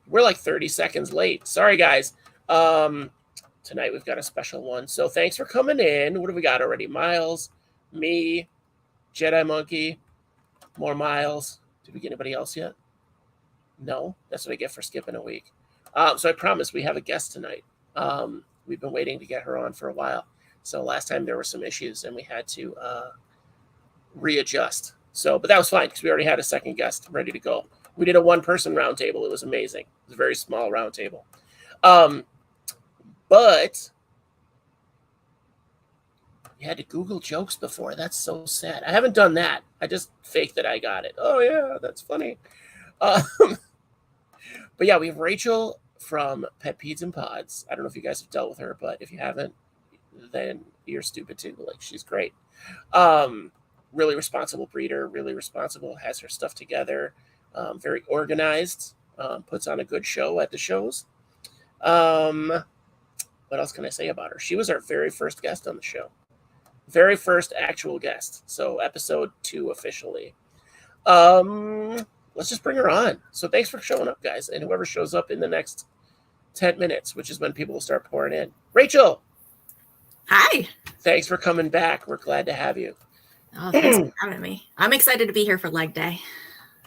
We're like 30 seconds late. Sorry, guys. Tonight we've got a special one. So thanks for coming in. What do we got already? Miles, me, Jedi Monkey, more Miles. Did we get anybody else yet? No, that's what I get for skipping a week. So I promise we have a guest tonight. We've been waiting to get her on for a while. So last time there were some issues and we had to readjust. So, but that was fine because we already had a second guest ready to go. We did a one-person round table. It was amazing. It was a very small round table. But you had to Google jokes before. That's so sad. I haven't done that. I just faked that I got it. Oh, yeah, that's funny. But yeah, we have Rachel from PetPedesAndPods. I don't know if you guys have dealt with her, but if you haven't, then you're stupid too. Like, she's great. Really responsible breeder, really responsible, has her stuff together, very organized, puts on a good show at the shows. What else can I say about her? She was our very first guest on the show. Very first actual guest. So episode 2 officially. Let's just bring her on. So thanks for showing up, guys. And whoever shows up in the next 10 minutes, which is when people will start pouring in. Rachel. Hi. Thanks for coming back. We're glad to have you. Oh, thanks for having me. I'm excited to be here for leg day.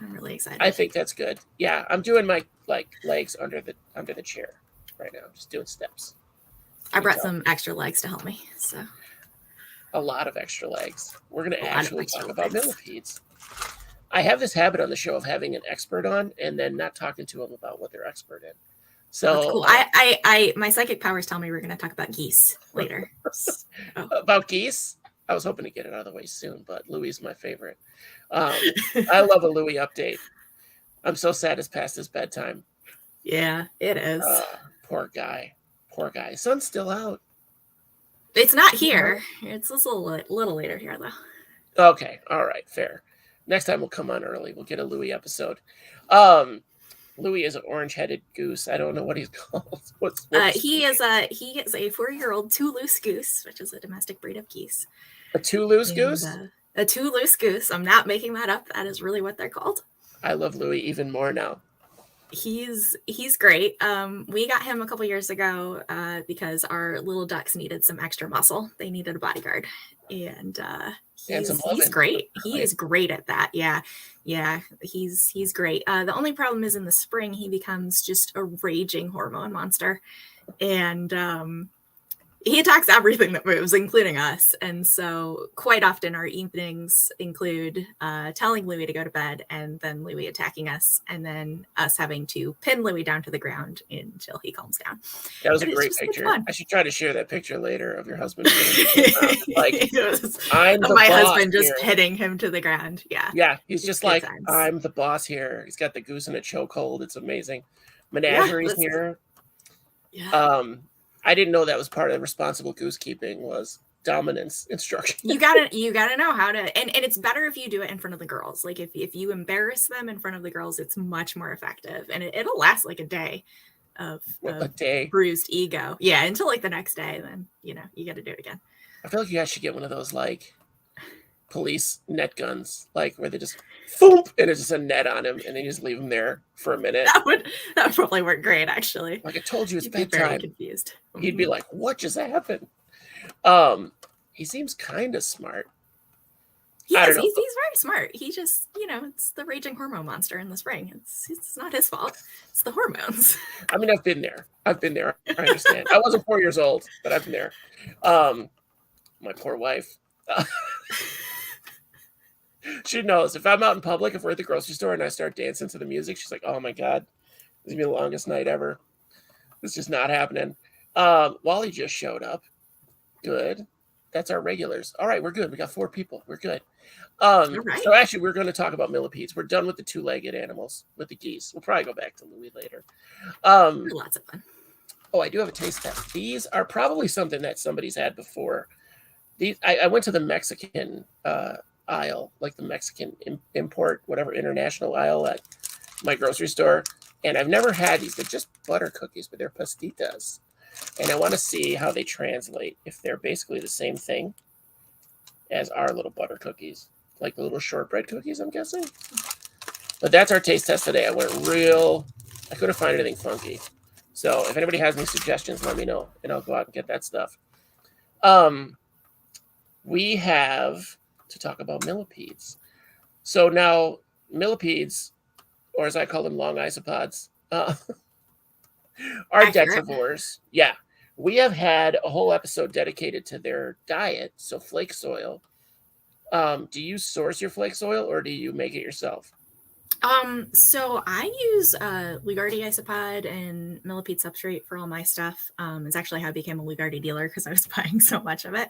I'm really excited. I think that's good. Yeah, I'm doing my legs under the chair right now. I'm just doing steps. I brought some extra legs to help me. So a lot of extra legs. We're going to actually talk about millipedes. I have this habit on the show of having an expert on and then not talking to them about what they're expert in. So that's cool. I my psychic powers tell me we're going to talk about geese later. About geese? I was hoping to get it out of the way soon, but Louis is my favorite. I love a Louis update. I'm so sad it's past his bedtime. Yeah, it is. Poor guy. Poor guy. Sun's still out. It's not here. It's a little later here, though. Okay. All right. Fair. Next time we'll come on early. We'll get a Louis episode. Louis is an orange-headed goose. I don't know what he's called. He is a 4-year-old Toulouse goose, which is a domestic breed of geese. A Toulouse goose? A Toulouse goose. I'm not making that up. That is really what they're called. I love Louis even more now. He's great. We got him a couple years ago because our little ducks needed some extra muscle. They needed a bodyguard, and he's great. He is great at that. Yeah, he's great. The only problem is in the spring he becomes just a raging hormone monster, and he attacks everything that moves, including us. And so quite often our evenings include telling Louis to go to bed and then Louis attacking us and then us having to pin Louis down to the ground until he calms down. That was a great picture. I should try to share that picture later of your husband. Like, I'm the my boss husband here. Just pinning him to the ground. Yeah. Yeah. He's just like, I'm the boss here. He's got the goose in a chokehold. It's amazing. Menagerie's here. Yeah. I didn't know that was part of responsible goose keeping was dominance instruction. You gotta know how to, and it's better if you do it in front of the girls. Like if you embarrass them in front of the girls, it's much more effective, and it'll last like a day of bruised ego. Yeah, until like the next day, then you got to do it again. I feel like you guys should get one of those like police net guns, like where they just boom, and it's just a net on him, and then you just leave him there for a minute. That would probably work great, actually. Like I told you, it's bedtime. Very confused. He'd be like, "What just happened?" He seems kind of smart. Yes, he's very smart. He just, it's the raging hormone monster in the spring. It's not his fault. It's the hormones. I mean, I've been there. I understand. I wasn't 4 years old, but I've been there. My poor wife. She knows if I'm out in public, if we're at the grocery store and I start dancing to the music, she's like, "Oh my God, this is gonna be the longest night ever. It's just not happening." Wally just showed up. Good. That's our regulars. All right, we're good. We got 4 people. We're good. Right. So actually, we're going to talk about millipedes. We're done with the 2-legged animals, with the geese. We'll probably go back to Louis later. Lots of fun. Oh, I do have a taste test. These are probably something that somebody's had before. I went to the Mexican aisle, like the Mexican import, whatever, international aisle at my grocery store. And I've never had these. They're just butter cookies, but they're pastitas. And I want to see how they translate, if they're basically the same thing as our little butter cookies, like the little shortbread cookies, I'm guessing. But that's our taste test today. I went real I couldn't find anything funky. So if anybody has any suggestions, let me know, and I'll go out and get that stuff. We have to talk about millipedes. So now millipedes, or as I call them, long isopods, are detrivores. Yeah. We have had a whole episode dedicated to their diet, so flake soil. Do you source your flake soil or do you make it yourself? So I use Lugardi isopod and millipede substrate for all my stuff. It's actually how I became a Lugardi dealer because I was buying so much of it.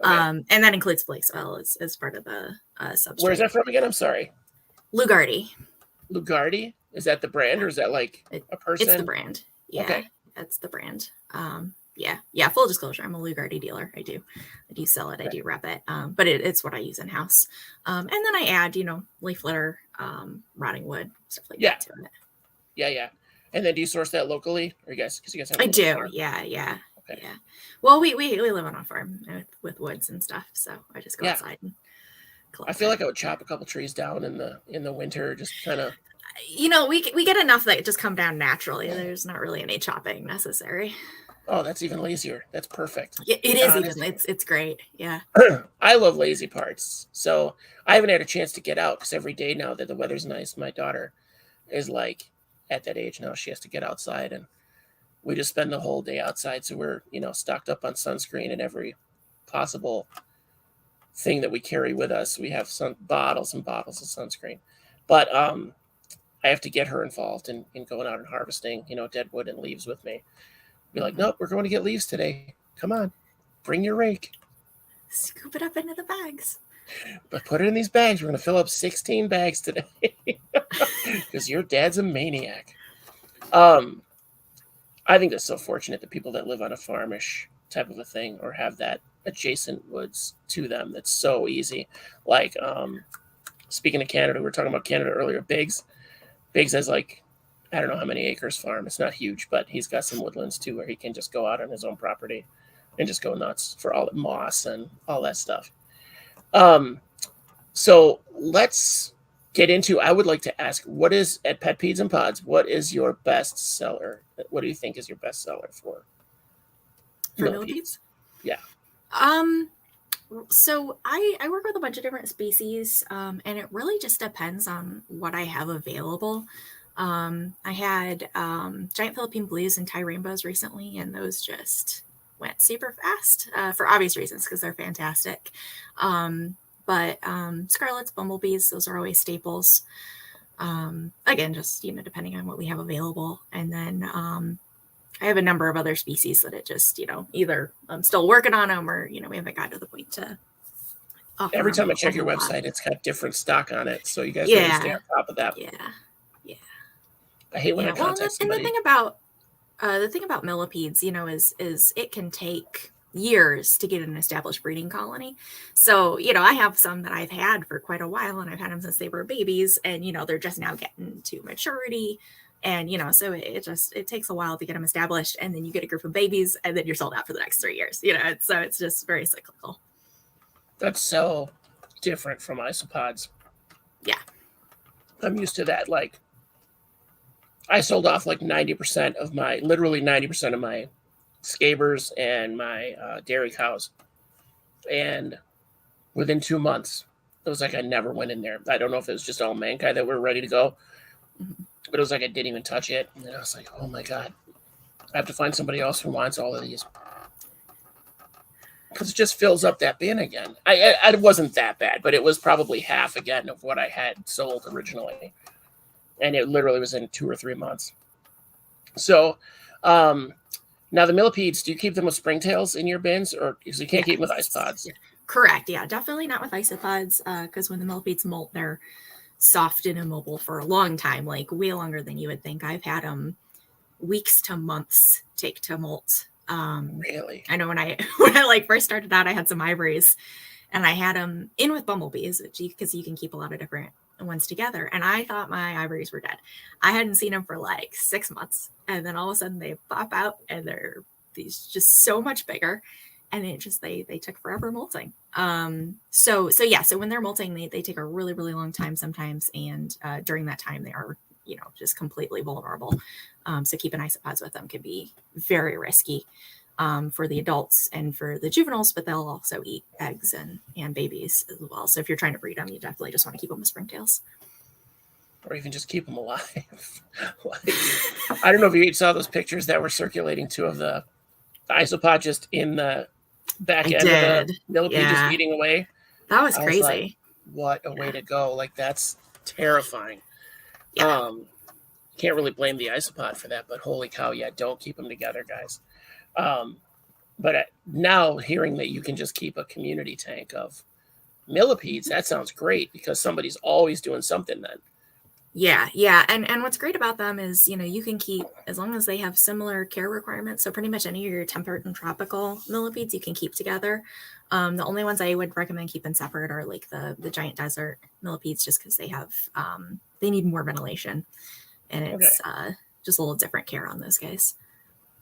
Okay. And that includes flake soil as part of the substrate. Where's that from again? I'm sorry. Lugardi. Lugardi? Is that the brand or is that like a person? It's the brand. Yeah. Okay. That's the brand. Yeah. Full disclosure, I'm a Lugardi dealer. I do sell it. Okay. I do rep it. But it's what I use in house. And then I add, leaf litter, rotting wood, stuff like that to it. Yeah. And then do you source that locally, or because you guys have? I do. Farm? Yeah. Okay. Yeah. Well, we live on a farm with woods and stuff, so I just go outside and collect. I feel like I would chop a couple trees down in the winter, just kind of. We get enough that just come down naturally. There's not really any chopping necessary. Oh, that's even lazier. That's perfect. It is even. It's great. Yeah. I love lazy parts. So I haven't had a chance to get out because every day now that the weather's nice, my daughter is like at that age now. She has to get outside, and we just spend the whole day outside. So we're stocked up on sunscreen and every possible thing that we carry with us. We have some bottles and bottles of sunscreen, but I have to get her involved in going out and harvesting, dead wood and leaves with me. Be like, nope, we're going to get leaves today. Come on, bring your rake. Scoop it up into the bags. But put it in these bags. We're going to fill up 16 bags today because your dad's a maniac. I think that's so fortunate that people that live on a farmish type of a thing or have that adjacent woods to them. That's so easy. Like, speaking of Canada, we were talking about Canada earlier. Biggs has like, I don't know how many acres farm. It's not huge, but he's got some woodlands too where he can just go out on his own property and just go nuts for all the moss and all that stuff. So let's get into, I would like to ask, what is at PetPeds and Pods, what is your best seller? What do you think is your best seller for millipedes? Yeah. So I work with a bunch of different species, and it really just depends on what I have available. I had giant Philippine blues and Thai rainbows recently, and those just went super fast for obvious reasons because they're fantastic. But scarlets, bumblebees, those are always staples. Again, just depending on what we have available, and then I have a number of other species that it just either I'm still working on them or we haven't got to the point to. Every time I check your website, it's got different stock on it, so you guys really stay on top of that. Yeah. I hate when I contact somebody. And the thing about millipedes, is it can take years to get an established breeding colony. So, I have some that I've had for quite a while, and I've had them since they were babies, and they're just now getting to maturity. And, so it takes a while to get them established, and then you get a group of babies, and then you're sold out for the next 3 years, so it's just very cyclical. That's so different from isopods. Yeah. I'm used to that. Like, I sold off like 90% of my scabers and my dairy cows. And within 2 months, it was like I never went in there. I don't know if it was just all mankai that were ready to go, but it was like I didn't even touch it. And I was like, oh my God, I have to find somebody else who wants all of these. Because it just fills up that bin again. I wasn't that bad, but it was probably half again of what I had sold originally. And it literally was in 2 or 3 months. So now the millipedes, do you keep them with springtails in your bins, or because you can't keep them with isopods? Correct. Yeah, definitely not with isopods, because when the millipedes molt, they're soft and immobile for a long time, like way longer than you would think. I've had them weeks to months take to molt. Really? I know when I like first started out, I had some ivories, and I had them in with bumblebees, because you can keep a lot of different ones together, and I thought my ivories were dead. I hadn't seen them for like 6 months, and then all of a sudden they pop out, and they're these just so much bigger, and it just they took forever molting. So when they're molting, they take a really, really long time sometimes, and during that time they are just completely vulnerable. So keeping isopods with them can be very risky for the adults and for the juveniles, but they'll also eat eggs and babies as well. So if you're trying to breed them, you definitely just want to keep them with springtails. Or even just keep them alive. I don't know if you saw those pictures that were circulating too of the isopod just in the back end of the millipede just eating away. That was crazy. Like, what a way to go. Like, that's terrifying. Yeah. Can't really blame the isopod for that, but holy cow, yeah, don't keep them together, guys. But now hearing that you can just keep a community tank of millipedes, that sounds great because somebody's always doing something then. Yeah. And what's great about them is, you can keep, as long as they have similar care requirements. So pretty much any of your temperate and tropical millipedes you can keep together. The only ones I would recommend keeping separate are like the giant desert millipedes, just because they have, they need more ventilation. And it's just a little different care on those guys.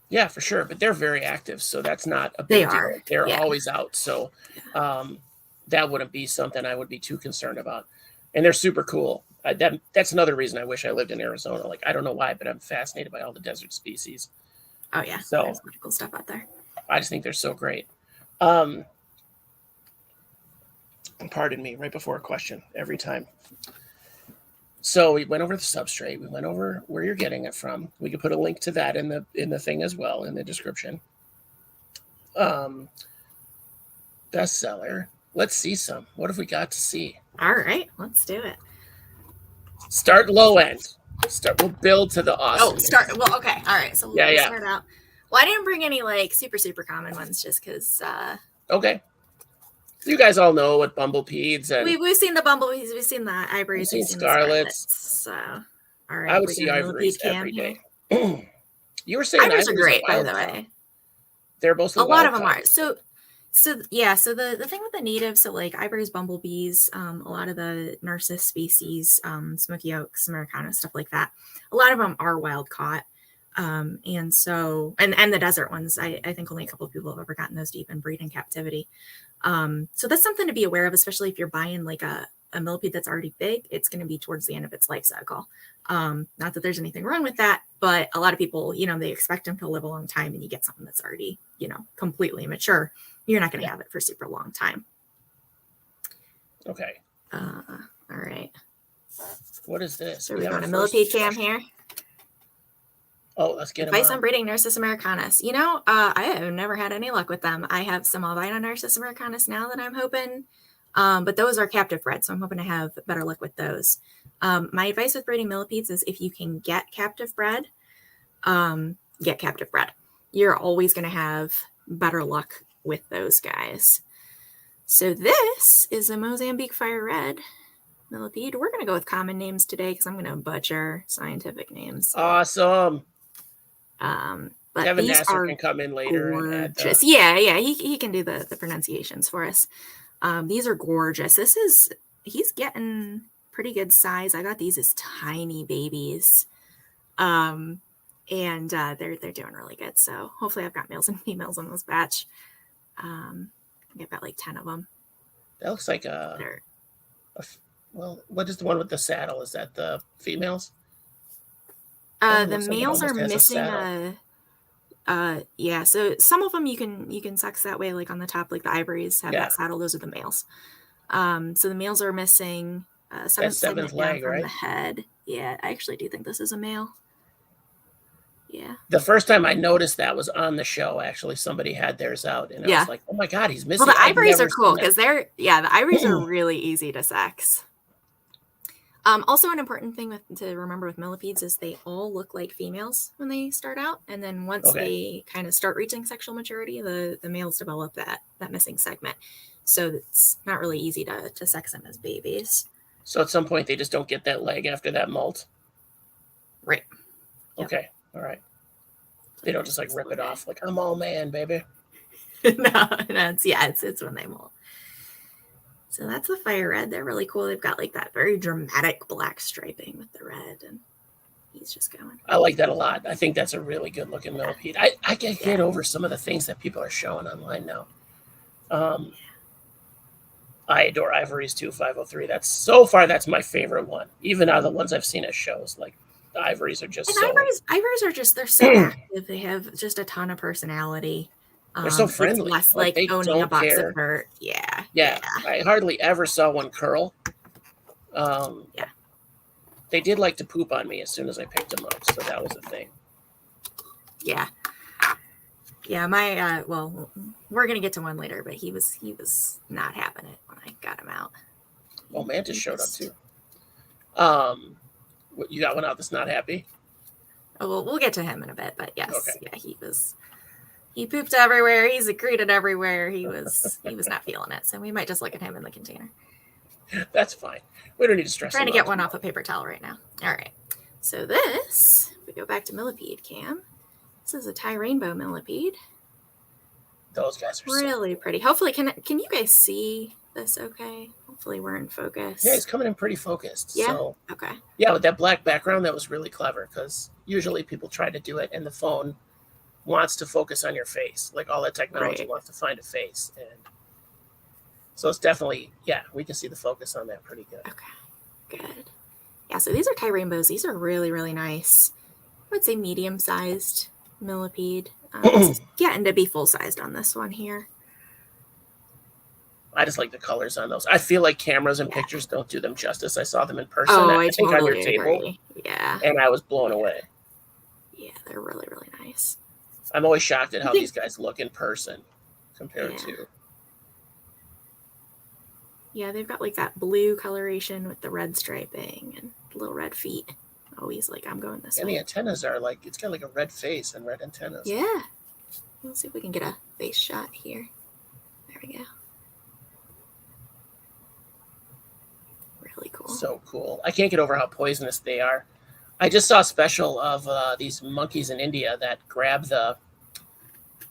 Yeah, for sure. But they're very active. So that's not a big deal. They're always out. So that wouldn't be something I would be too concerned about. And they're super cool. That's another reason I wish I lived in Arizona. Like, I don't know why, but I'm fascinated by all the desert species. Oh, yeah. So there's pretty cool stuff out there. I just think they're so great. Pardon me, right before a question every time. So we went over the substrate. We went over where you're getting it from. We could put a link to that in the thing as well, in the description. Bestseller. Let's see some. What have we got to see? All right, let's do it. Start low end. We'll build to the awesome. Well, okay. All right. So we'll start out. Well, I didn't bring any like super common ones just because. Okay. You guys all know what bumblepedes and we've seen the bumblebees, we've seen the ivories, we've seen scarlets. So, all right. I would see ivories every day. You were saying ivories are great, by the way. They're both a lot of them are. So yeah. So the thing with the natives, so like ivories, bumblebees, a lot of the narcissus species, smoky oaks, Americana, stuff like that. A lot of them are wild caught. And so, and the desert ones, I think only a couple of people have ever gotten those deep and breed in captivity. So that's something to be aware of, especially if you're buying like a millipede that's already big. It's going to be towards the end of its life cycle. Not that there's anything wrong with that, but a lot of people, they expect them to live a long time, and you get something that's already, completely mature. You're not going to have it for super long time. Okay. All right. What is this? So we're on a millipede cam here. Oh, let's get advice on breeding Narcissus americanus. I have never had any luck with them. I have some albino Narcissus americanus now that I'm hoping, but those are captive bred, so I'm hoping to have better luck with those. My advice with breeding millipedes is if you can get captive bred, get captive bred. You're always going to have better luck with those guys. So this is a Mozambique Fire Red millipede. We're going to go with common names today because I'm going to butcher scientific names. Awesome. But Kevin these Nasser are can come in later. Gorgeous. Yeah. He can do the pronunciations for us. These are gorgeous. He's getting pretty good size. I got these as tiny babies. And they're doing really good. So hopefully I've got males and females in this batch. I've got like 10 of them. That looks like well, what is the one with the saddle? Is that the females? The males are missing yeah. So some of them you can sex that way, like on the top, like the ivories have that saddle. Those are the males. So the males are missing seventh leg, right? The head. Yeah, I actually do think this is a male. Yeah. The first time I noticed that was on the show. Actually, somebody had theirs out, and I was like, "Oh my god, he's missing." Well, the ivories are cool because the ivories are really easy to sex. Also, an important thing to remember with millipedes is they all look like females when they start out, and then once they kind of start reaching sexual maturity, the males develop that missing segment. So it's not really easy to sex them as babies. So at some point they just don't get that leg after that molt. Right. Okay. All right. They don't just like rip it off like I'm all man, baby. No, it's when they molt. So that's the Fire Red. They're really cool. They've got like that very dramatic black striping with the red, and he's just going. I like that a lot. I think that's a really good looking millipede. I can't get over some of the things that people are showing online now. I adore ivories too, 503. That's my favorite one. Even out of the ones I've seen at shows, like ivories are just ivories are just, they're so active. They have just a ton of personality. They're so It's friendly. less Like, like they owning a don't box of care. fur. Yeah. Yeah, I hardly ever saw one curl. Yeah. They did like to poop on me as soon as I picked them up, so that was a thing. Yeah. Yeah, my well, we're gonna get to one later, but he was not having it when I got him out. Oh, Mantis showed up too. You got one out that's not happy? Oh, well, we'll get to him in a bit, but yes, okay. Yeah, he pooped everywhere. He secreted everywhere. He was not feeling it, so we might just look at him in the container. That's fine. We don't need to stress. I'm trying to get one off a paper towel right now. All right. So this, we go back to millipede cam. This is a Thai rainbow millipede. Those guys are really so pretty. Hopefully, can you guys see this okay? Hopefully we're in focus. Yeah, he's coming in pretty focused. Yeah? So, okay. Yeah, with that black background, that was really clever because usually people try to do it and the phone wants to focus on your face. Like all that technology wants to find a face. And so it's definitely, yeah, we can see the focus on that pretty good. Okay, good. Yeah, so these are Thai rainbows. These are really, really nice. I would say medium-sized millipede. It's getting to be full-sized on this one here. I just like the colors on those. I feel like cameras and pictures don't do them justice. I saw them in person. Oh, I think totally on your table. agree. Yeah. And I was blown away. Yeah, they're really, really nice. I'm always shocked at how these guys look in person compared to. Yeah, they've got like that blue coloration with the red striping and little red feet. Always like, I'm going this way. And the antennas are like, it's got like a red face and red antennas. Yeah. Let's see if we can get a face shot here. There we go. Really cool. So cool. I can't get over how poisonous they are. I just saw a special of these monkeys in India that grab the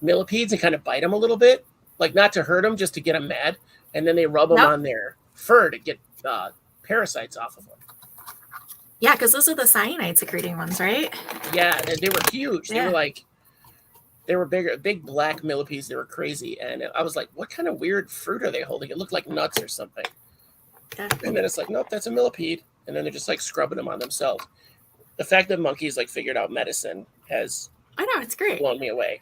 millipedes and kind of bite them a little bit. Like not to hurt them, just to get them mad. And then they rub them on their fur to get parasites off of them. Yeah, because those are the cyanide secreting ones, right? Yeah, they were huge. Yeah. They were bigger, big black millipedes. They were crazy. And I was like, what kind of weird fruit are they holding? It looked like nuts or something. Yeah. And then it's like, nope, that's a millipede. And then they're just like scrubbing them on themselves. The fact that monkeys like figured out medicine has it's great. Blown me away.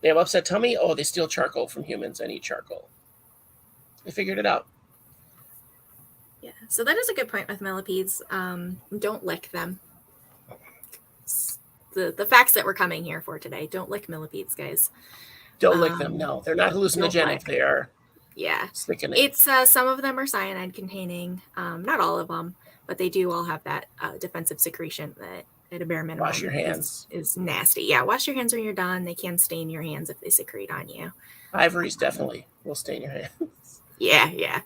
They have upset tummy. Oh, they steal charcoal from humans and eat charcoal. They figured it out. Yeah, so that is a good point with millipedes. Don't lick them. The facts that we're coming here for today. Don't lick millipedes, guys. Don't lick them. No, they're not hallucinogenic. They are. Yeah, it's some of them are cyanide containing. Not all of them, but they do all have that defensive secretion that at a bare minimum wash your hands is nasty. Yeah, wash your hands when you're done. They can stain your hands if they secrete on you. Ivories definitely will stain your hands. Yeah.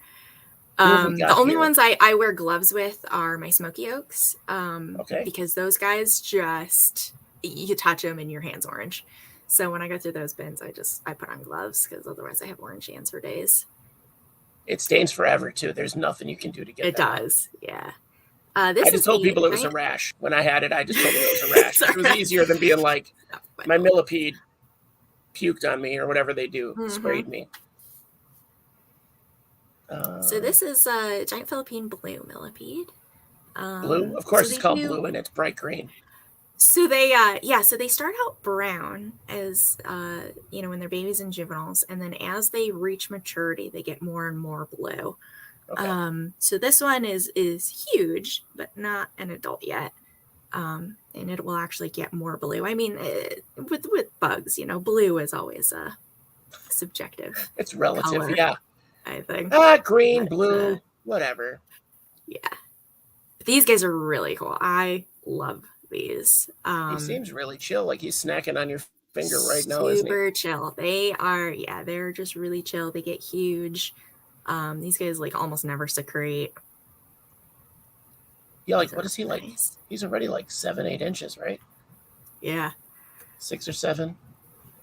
The only ones I wear gloves with are my smoky oaks. Because those guys just, you touch them and your hand's orange. So when I go through those bins, I put on gloves because otherwise I have orange hands for days. It stains forever too. There's nothing you can do to get it. It does, yeah. I just told people it was a rash. When I had it, I just told them it was a rash. It was easier than being like, my millipede puked on me or whatever they do, sprayed me. So this is a giant Philippine blue millipede. Blue? Of course, it's called blue and it's bright green. So they, so they start out brown as, when they're babies and juveniles. And then as they reach maturity, they get more and more blue. Okay. So this one is huge, but not an adult yet. And it will actually get more blue. I mean, with bugs, blue is always subjective. It's relative, color, yeah. I think. Green, blue, whatever. Yeah. These guys are really cool. I love these. He seems really chill, like he's snacking on your finger right now, isn't he? Super chill. They are, they're just really chill. They get huge. These guys like almost never secrete. Yeah, like what is he like? He's already like 7-8 inches, right? Yeah. 6 or 7.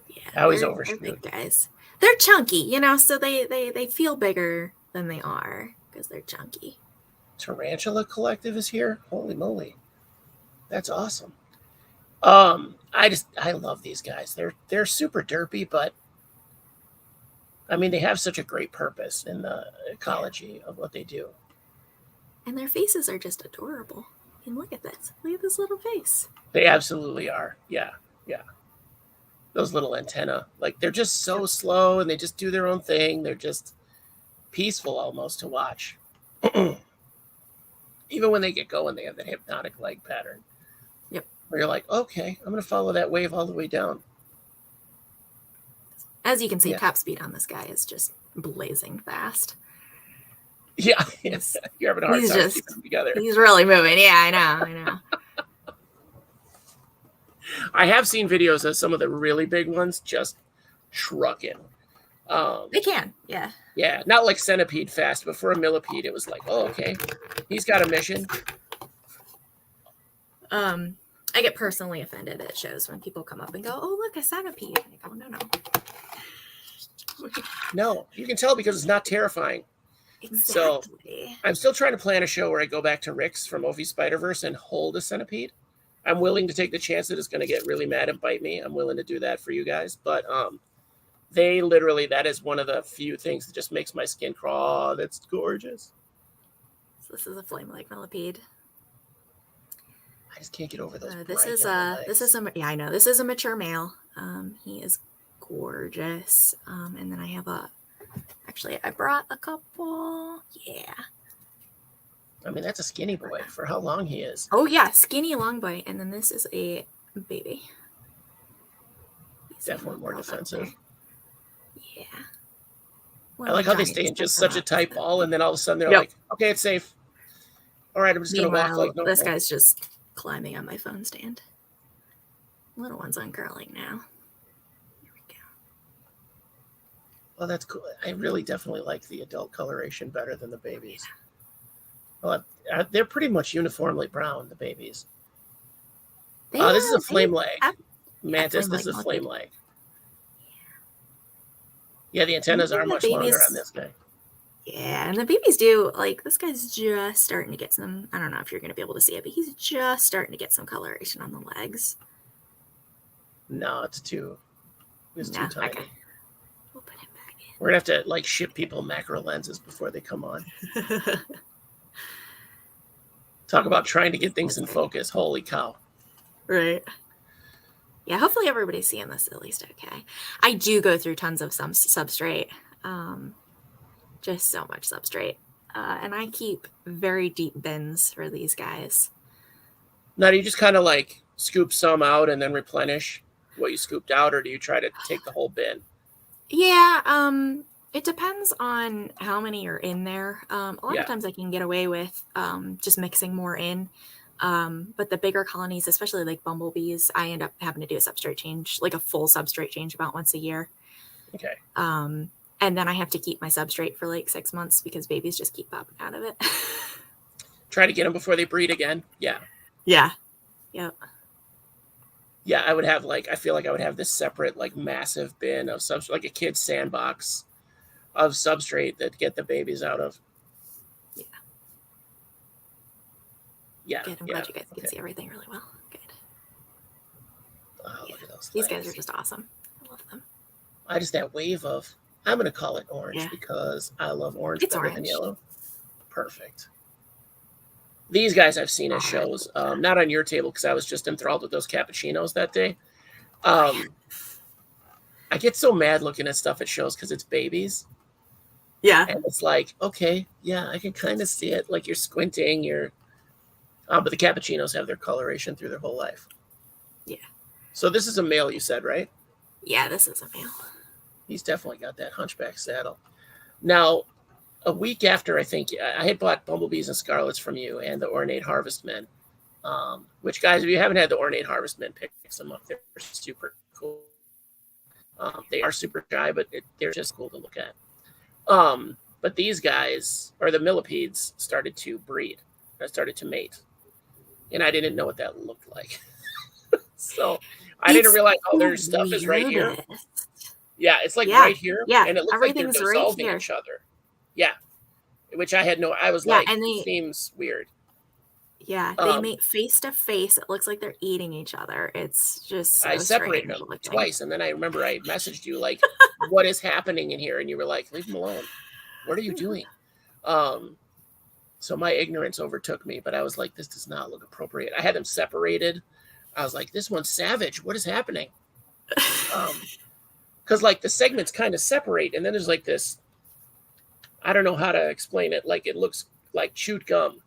Yeah. Now he's overshooting. They're big guys. They're chunky, so they feel bigger than they are because they're chunky. Tarantula Collective is here. Holy moly. That's awesome. I love these guys. They're super derpy, but I mean they have such a great purpose in the ecology of what they do. And their faces are just adorable. And look at this. Look at this little face. They absolutely are. Yeah. Those little antennae, like they're just so slow and they just do their own thing. They're just peaceful almost to watch. Even when they get going, they have that hypnotic leg pattern. Yep. Where you're like, okay, I'm going to follow that wave all the way down. As you can see, top speed on this guy is just blazing fast. Yeah, you're having a hard time keeping them together. He's really moving. Yeah, I know. I have seen videos of some of the really big ones just trucking. They can, yeah. Yeah, not like centipede fast, but for a millipede, it was like, oh, okay, he's got a mission. I get personally offended at shows when people come up and go, oh, look, a centipede. And I go, no. No, you can tell because it's not terrifying. Exactly. So I'm still trying to plan a show where I go back to Rick's from Ophi Spider-Verse and hold a centipede. I'm willing to take the chance that it's going to get really mad and bite me. I'm willing to do that for you guys. But they literally, that is one of the few things that just makes my skin crawl. Oh, that's gorgeous. So this is a flame-like millipede. I just can't get over those. This is a mature male. He is gorgeous. And then I have I brought a couple. Yeah. I mean, that's a skinny boy for how long he is. Oh, yeah. Skinny long boy. And then this is a baby. Definitely more defensive. Yeah. Well, I like how they stay in just such a tight ball, and then all of a sudden they're like, okay, it's safe. All right, I'm just going to walk like normal. This guy's just climbing on my phone stand. Little one's uncurling now. Here we go. Well, that's cool. I really definitely like the adult coloration better than the babies. Yeah. Well, they're pretty much uniformly brown, the babies. This is a flame leg. Mantis, this is a flame leg. Yeah, the antennas are much longer on this guy. Yeah, and the babies do, like, this guy's just starting to get some, I don't know if you're going to be able to see it, but he's just starting to get some coloration on the legs. No, it's too tiny. Okay. We'll put him back in. We're going to have to, like, ship people macro lenses before they come on. Talk about trying to get things in focus. Holy cow. Right. Yeah, hopefully everybody's seeing this at least okay. I do go through tons of some substrate. Just so much substrate. And I keep very deep bins for these guys. Now, do you just kind of like scoop some out and then replenish what you scooped out, or do you try to take the whole bin? Yeah, it depends on how many are in there. A lot of times I can get away with just mixing more in. But the bigger colonies, especially like bumblebees, I end up having to do a substrate change, like a full substrate change about once a year. Okay. And then I have to keep my substrate for like 6 months because babies just keep popping out of it. Try to get them before they breed again. Yeah. Yeah. Yep. Yeah, I would have I feel like I would have this separate like massive bin of substrate, like a kid's sandbox of substrate that get the babies out of. Yeah. Yeah. Good. I'm glad you guys can see everything really well. Good. Oh, look at those. These guys are just awesome. I love them. I just that wave of, I'm going to call it orange because I love orange better than yellow. Perfect. These guys I've seen at shows, not on your table because I was just enthralled with those cappuccinos that day. I get so mad looking at stuff at shows because it's babies. Yeah. And it's like, okay, yeah, I can kind of see it. Like you're squinting, but the cappuccinos have their coloration through their whole life. Yeah. So this is a male, you said, right? Yeah, this is a male. He's definitely got that hunchback saddle. Now, a week after, I think, I had bought bumblebees and scarlets from you and the ornate harvestmen, which, guys, if you haven't had the ornate harvestmen, pick some up. They're super cool. They are super shy, but they're just cool to look at. But these guys, or the millipedes, started to breed. Started to mate. And I didn't know what that looked like. So I didn't realize all their stuff is right here. Yeah, it's like right here. Yeah, and it looks like they're dissolving each other. Yeah. Which I had I was like, and it seems weird. Yeah, they mate face to face. It looks like they're eating each other. It's just so I separated them twice, and then I remember I messaged you like, what is happening in here? And you were like, leave them alone. What are you doing? So my ignorance overtook me, but I was like, this does not look appropriate. I had them separated. I was like, this one's savage. What is happening? Because like the segments kind of separate, and then there's like this, I don't know how to explain it. Like it looks like chewed gum.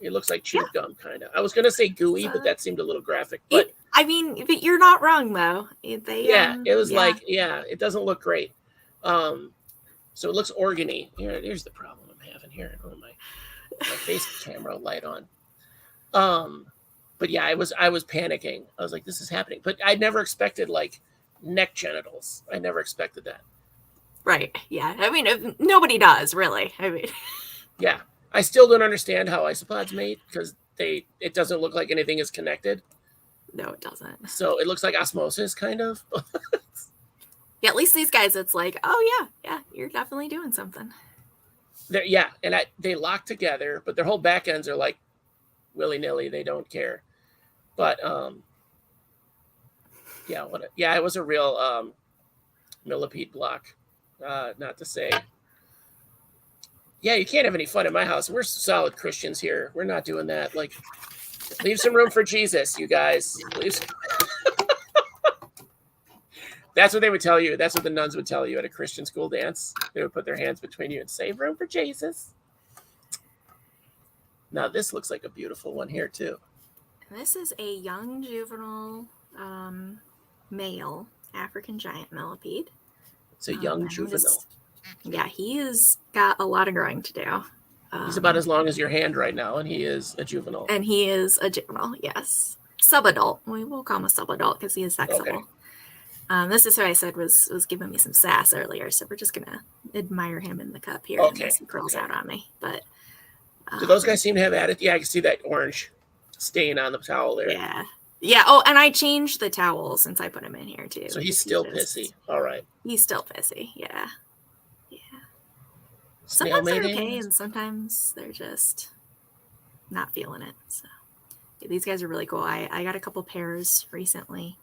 It looks like chewed gum, kind of. I was going to say gooey, but that seemed a little graphic. But but you're not wrong, though. It was like, it doesn't look great. So it looks organy. Here's the problem I'm having here. Oh, my face camera light on. But yeah, I was panicking. I was like, this is happening. But I never expected like neck genitals. I never expected that. Right. Yeah. I mean, nobody does, really. I mean, yeah. I still don't understand how isopods mate, because it doesn't look like anything is connected. No, it doesn't. So it looks like osmosis, kind of. Yeah, at least these guys, it's like, oh yeah, you're definitely doing something. And they lock together, but their whole back ends are like willy-nilly. They don't care. But it was a real millipede block. Not to say. Yeah, you can't have any fun in my house. We're solid Christians here. We're not doing that. Like, leave some room for Jesus, you guys. That's what they would tell you. That's what the nuns would tell you at a Christian school dance. They would put their hands between you and say, room for Jesus. Now, this looks like a beautiful one here, too. This is a young juvenile male African giant millipede. It's a young juvenile. Yeah, he has got a lot of growing to do. He's about as long as your hand right now, and he is a juvenile. And he is a juvenile, yes. Subadult. We will call him a subadult because he is sexable. Okay. This is who I said was giving me some sass earlier, so we're just going to admire him in the cup here as he curls out on me. But do those guys seem to have added? Yeah, I can see that orange stain on the towel there. Yeah. Yeah. Oh, and I changed the towel since I put him in here, too. So he's still pissy. All right. He's still pissy, yeah. Sometimes they're okay, and sometimes they're just not feeling it. So these guys are really cool. I got a couple pairs recently.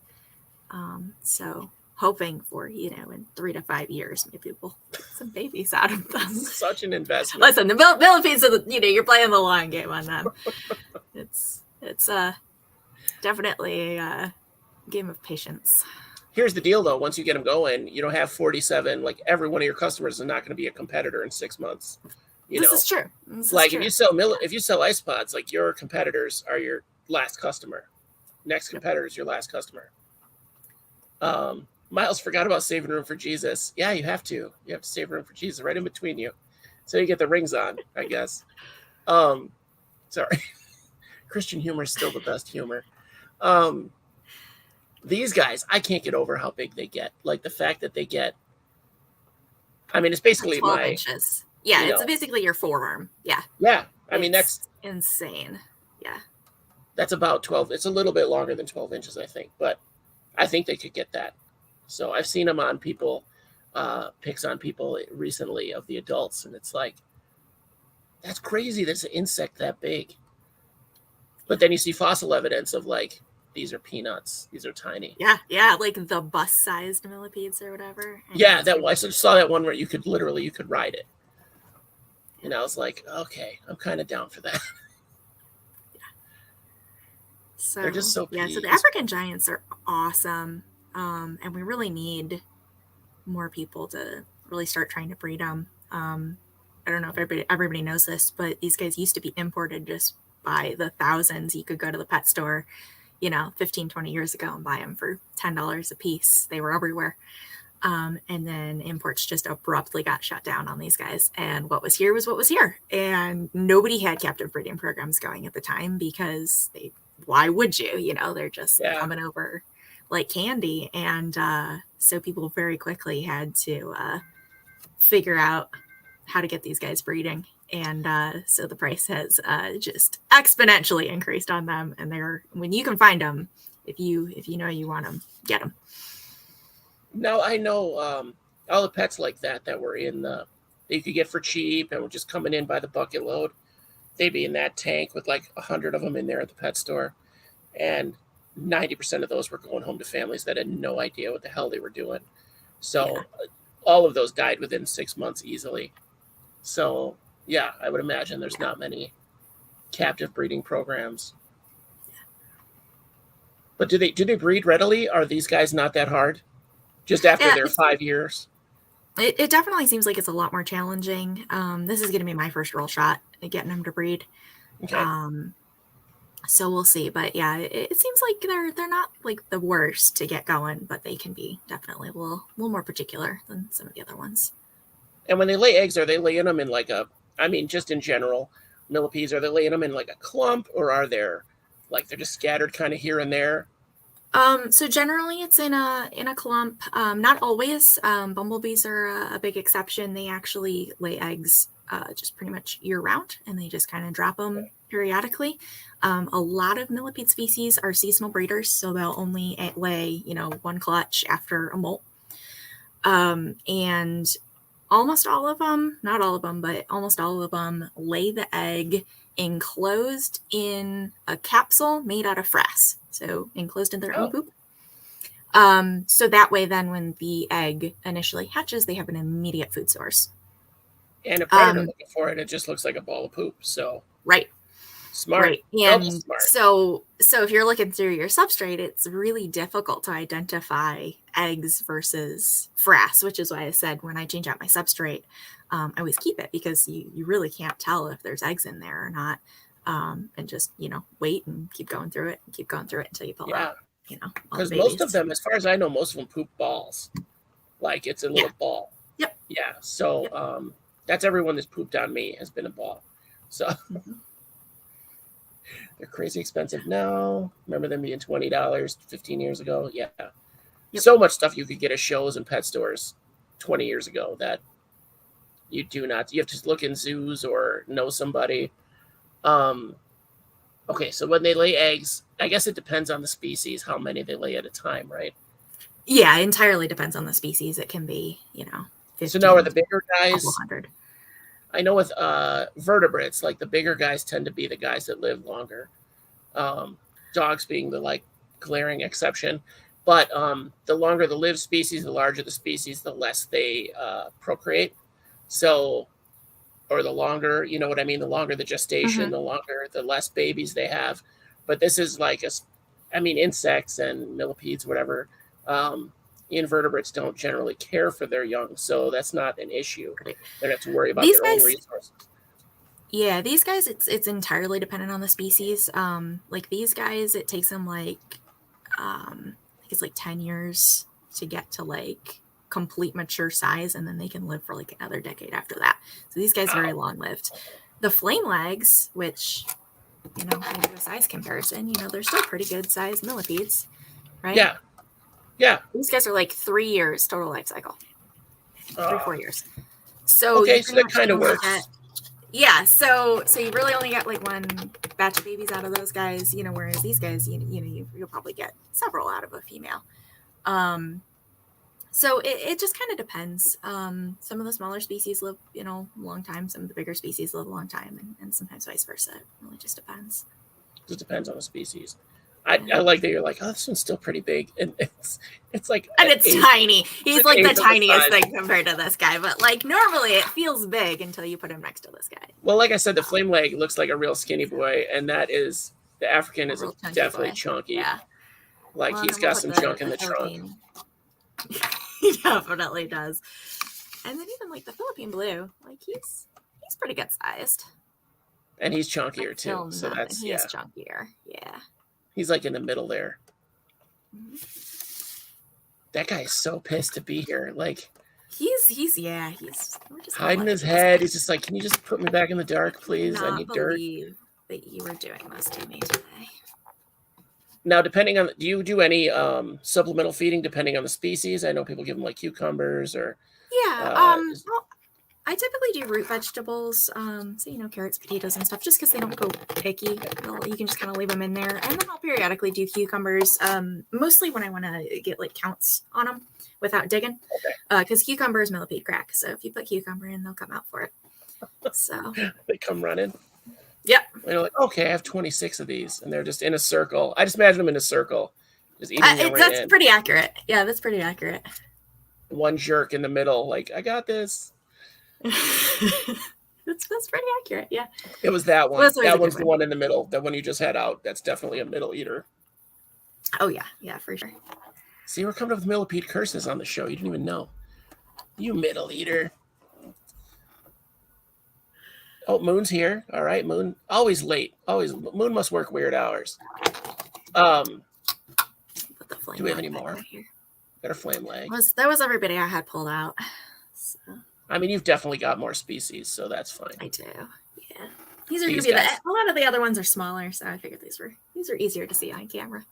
So hoping for, in 3 to 5 years, maybe we'll get some babies out of them. Such an investment. Listen, the millipedes are you're playing the long game on them. It's definitely a game of patience. Here's the deal, though. Once you get them going, you don't have 47. Like, every one of your customers is not going to be a competitor in 6 months. This is true. If you sell isopods, like, your competitors are your last customer. Next competitor is your last customer. Miles forgot about saving room for Jesus. Yeah, you have to. You have to save room for Jesus right in between you, so you get the rings on, I guess. Sorry, Christian humor is still the best humor. These guys, I can't get over how big they get. Like the fact that they get, I mean, it's basically 12 inches. Yeah, it's basically your forearm. Yeah. Yeah. I mean, that's insane. Yeah. That's about 12. It's a little bit longer than 12 inches, I think. But I think they could get that. So I've seen them on people, pics on people recently of the adults. And it's like, that's crazy. There's an insect that big. But then you see fossil evidence of like, these are peanuts. These are tiny. Yeah, like the bus-sized millipedes or whatever. Yeah, I saw that one where you could ride it. And I was like, okay, I'm kind of down for that. Yeah. So they're just so yeah. So the African giants are awesome, and we really need more people to really start trying to breed them. I don't know if everybody knows this, but these guys used to be imported just by the thousands. You could go to the pet store 15, 20 years ago and buy them for $10 a piece. They were everywhere. And then imports just abruptly got shut down on these guys. And what was here was what was here. And nobody had captive breeding programs going at the time because why would you? They're just coming over like candy. And so people very quickly had to figure out how to get these guys breeding. And so the price has just exponentially increased on them. And when you can find them, if you know you want them, get them. No, I know all the pets like that were in that you could get for cheap and were just coming in by the bucket load. They'd be in that tank with like 100 of them in there at the pet store. And 90% of those were going home to families that had no idea what the hell they were doing. So all of those died within 6 months easily. So Yeah, I would imagine there's not many captive breeding programs. But do they breed readily? Are these guys not that hard? Just after their 5 years? It definitely seems like it's a lot more challenging. This is going to be my first real shot at getting them to breed. Okay. So we'll see. But yeah, it seems like they're not like the worst to get going, but they can be definitely a little more particular than some of the other ones. And when they lay eggs, are they laying them in like just in general, millipedes, are they laying them in like a clump, or are they're just scattered kind of here and there? So generally it's in a clump. Not always. Bumblebees are a big exception. They actually lay eggs just pretty much year round, and they just kind of drop them periodically. A lot of millipede species are seasonal breeders, so they'll only lay, one clutch after a molt. And almost all of them, not all of them, but almost all of them lay the egg enclosed in a capsule made out of frass. So enclosed in their own poop. So that way, then when the egg initially hatches, they have an immediate food source. And a predator looking for it, it just looks like a ball of poop. So right. Smart. Right. And smart. So if you're looking through your substrate, it's really difficult to identify eggs versus frass, which is why I said when I change out my substrate, I always keep it, because you really can't tell if there's eggs in there or not. And just, wait and keep going through it until you pull out, because most of them, as far as I know, most of them poop balls. Like it's a little ball. Yep. Yeah. So that's everyone that's pooped on me has been a ball. So they're crazy expensive now. Remember them being $20 15 years ago? Yeah. Yep. So much stuff you could get at shows and pet stores 20 years ago that you do not. You have to look in zoos or know somebody. Okay, so when they lay eggs, I guess it depends on the species how many they lay at a time, right? Yeah, entirely depends on the species. It can be, 15, so now are the bigger guys? 100. I know with vertebrates, like the bigger guys tend to be the guys that live longer. Dogs being the glaring exception. But the longer the lived species, the larger the species, the less they procreate. So, or the longer, you know what I mean? The longer the gestation, the less babies they have. But this is insects and millipedes, whatever. Invertebrates don't generally care for their young, so that's not an issue. They don't have to worry about their own resources. Yeah, these guys, it's entirely dependent on the species. Like these guys, it takes them I think it's 10 years to get to complete mature size, and then they can live for another decade after that. So these guys are very long lived. The flame legs, which maybe a size comparison, they're still pretty good sized millipedes, right? Yeah. These guys are 3 years total life cycle. 3-4 years. So okay, so that kind of works. Yeah, so you really only get one batch of babies out of those guys, whereas these guys, you'll probably get several out of a female. So it just kind of depends. Some of the smaller species live, a long time. Some of the bigger species live a long time, and sometimes vice versa. It really just depends. It just depends on the species. I like that you're oh, this one's still pretty big, and it's tiny. He's the tiniest thing compared to this guy, but normally it feels big until you put him next to this guy. Well, like I said, the flame leg looks like a real skinny boy, and that is the African is definitely chunky. Yeah, he's got some junk in the trunk. He definitely does. And then even the Philippine blue, he's pretty good sized. And he's chunkier too. So that's he's chunkier. Yeah. He's in the middle there. Mm-hmm. That guy is so pissed to be here. He's hiding his head. He's just can you just put me back in the dark, please? I need dirt. That you were doing this to me today. Now, depending on, do you do any supplemental feeding depending on the species? I know people give them cucumbers or. Yeah. Well, I typically do root vegetables, so carrots, potatoes, and stuff, just because they don't go picky. You can just kind of leave them in there, and then I'll periodically do cucumbers. Mostly when I want to get counts on them without digging, because cucumbers millipede crack. So if you put cucumber in, they'll come out for it. So they come running. Yep. And you're okay, I have 26 of these, and they're just in a circle. I just imagine them in a circle, just eating them right in. Pretty accurate. Yeah, that's pretty accurate. One jerk in the middle, I got this. That's pretty accurate. Yeah. It was that one. Well, That one's the one in the middle. That one you just had out. That's definitely a middle eater. Oh yeah, yeah, for sure. See, we're coming up with millipede curses on the show. You didn't even know. You middle eater. Oh, Moon's here. All right, Moon. Always late. Always. Moon must work weird hours. Do we have any more? Got a flame leg. That was everybody I had pulled out. So. I mean, you've definitely got more species, so that's fine. I do. Yeah. These are going to be a lot of the other ones are smaller, so I figured these are easier to see on camera.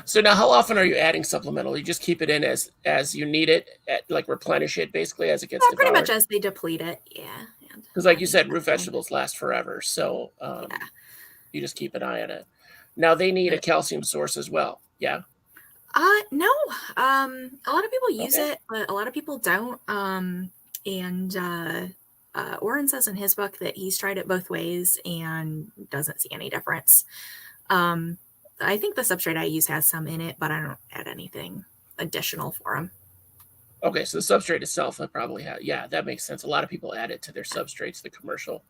So now, how often are you adding supplemental? You just keep it in as you need it, like replenish it basically as it gets devoured? Pretty much as they deplete it, yeah. Because like you said, root vegetables last forever, so you just keep an eye on it. Now they need a calcium source as well, yeah? No. A lot of people use it, but a lot of people don't. Oren says in his book that he's tried it both ways and doesn't see any difference. I think the substrate I use has some in it, but I don't add anything additional for them. Okay, so the substrate itself, I probably have. Yeah, that makes sense. A lot of people add it to their substrates, the commercial.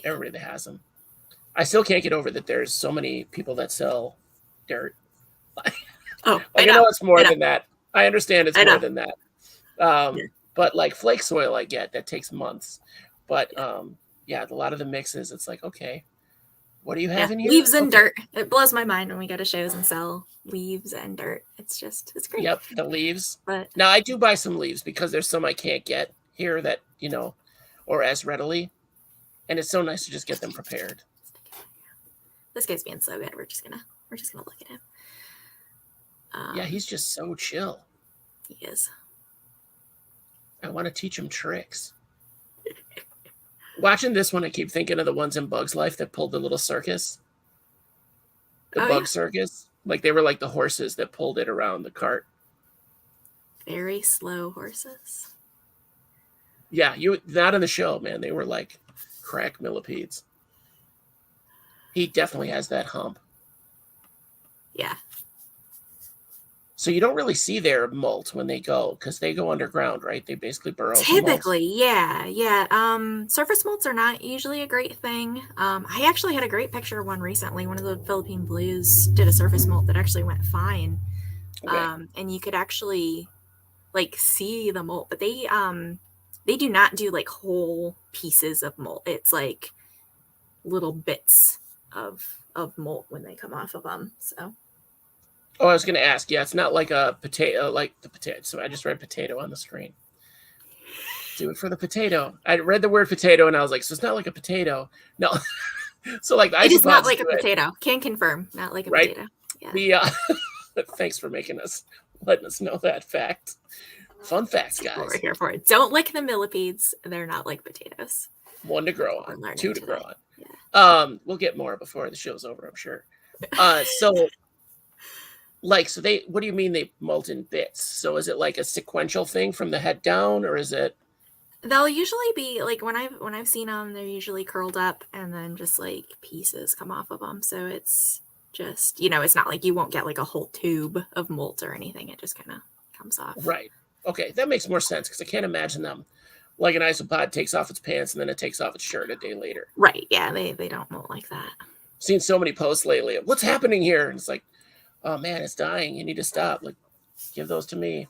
Everybody that has them. I still can't get over that there's so many people that sell dirt. I know it's more than that. I understand it's more than that. But like flake soil, I get that takes months. But a lot of the mixes, it's like, okay, what do you have in here? Leaves and dirt. It blows my mind when we go to shows and sell leaves and dirt. It's great. Yep, the leaves. But now I do buy some leaves because there's some I can't get here that, or as readily. And it's so nice to just get them prepared. This guy's being so good. We're just gonna look at him. Yeah, he's just so chill. He is. I want to teach him tricks. Watching this one, I keep thinking of the ones in Bug's Life that pulled the little circus. The bug circus. Like they were like the horses that pulled it around the cart. Very slow horses. Yeah, not in the show, man. They were like crack millipedes. He definitely has that hump. Yeah. So you don't really see their molt when they go, because they go underground, right? They basically burrow. Typically, yeah. Surface molts are not usually a great thing. I actually had a great picture of one recently. One of the Philippine Blues did a surface molt that actually went fine. Okay. And you could actually like see the molt, but they do not do like whole pieces of molt. It's like little bits of molt when they come off of them. So. Oh, I was going to ask. Yeah, it's not like a potato, like the potato. So I just read potato on the screen. Do it for the potato. I read the word potato and I was like, so it's not like a potato. No. So like the it is not like a potato. Can confirm, not like a potato. Yeah. Thanks for letting us know that fact. Fun facts, guys. We're here for it. Don't lick the millipedes. They're not like potatoes. 1 to grow on, 2 to grow on. Yeah. We'll get more before the show's over, I'm sure. So what do you mean they molt in bits? So is it like a sequential thing from the head down, or is it? They'll usually be like when I've seen them, they're usually curled up and then just like pieces come off of them. So it's just, it's not like you won't get like a whole tube of molt or anything. It just kind of comes off. Right. Okay. That makes more sense because I can't imagine them like an isopod takes off its pants and then it takes off its shirt a day later. Right. Yeah. They don't molt like that. Seen so many posts lately of what's happening here. And it's like, oh man, it's dying. You need to stop. Like, give those to me.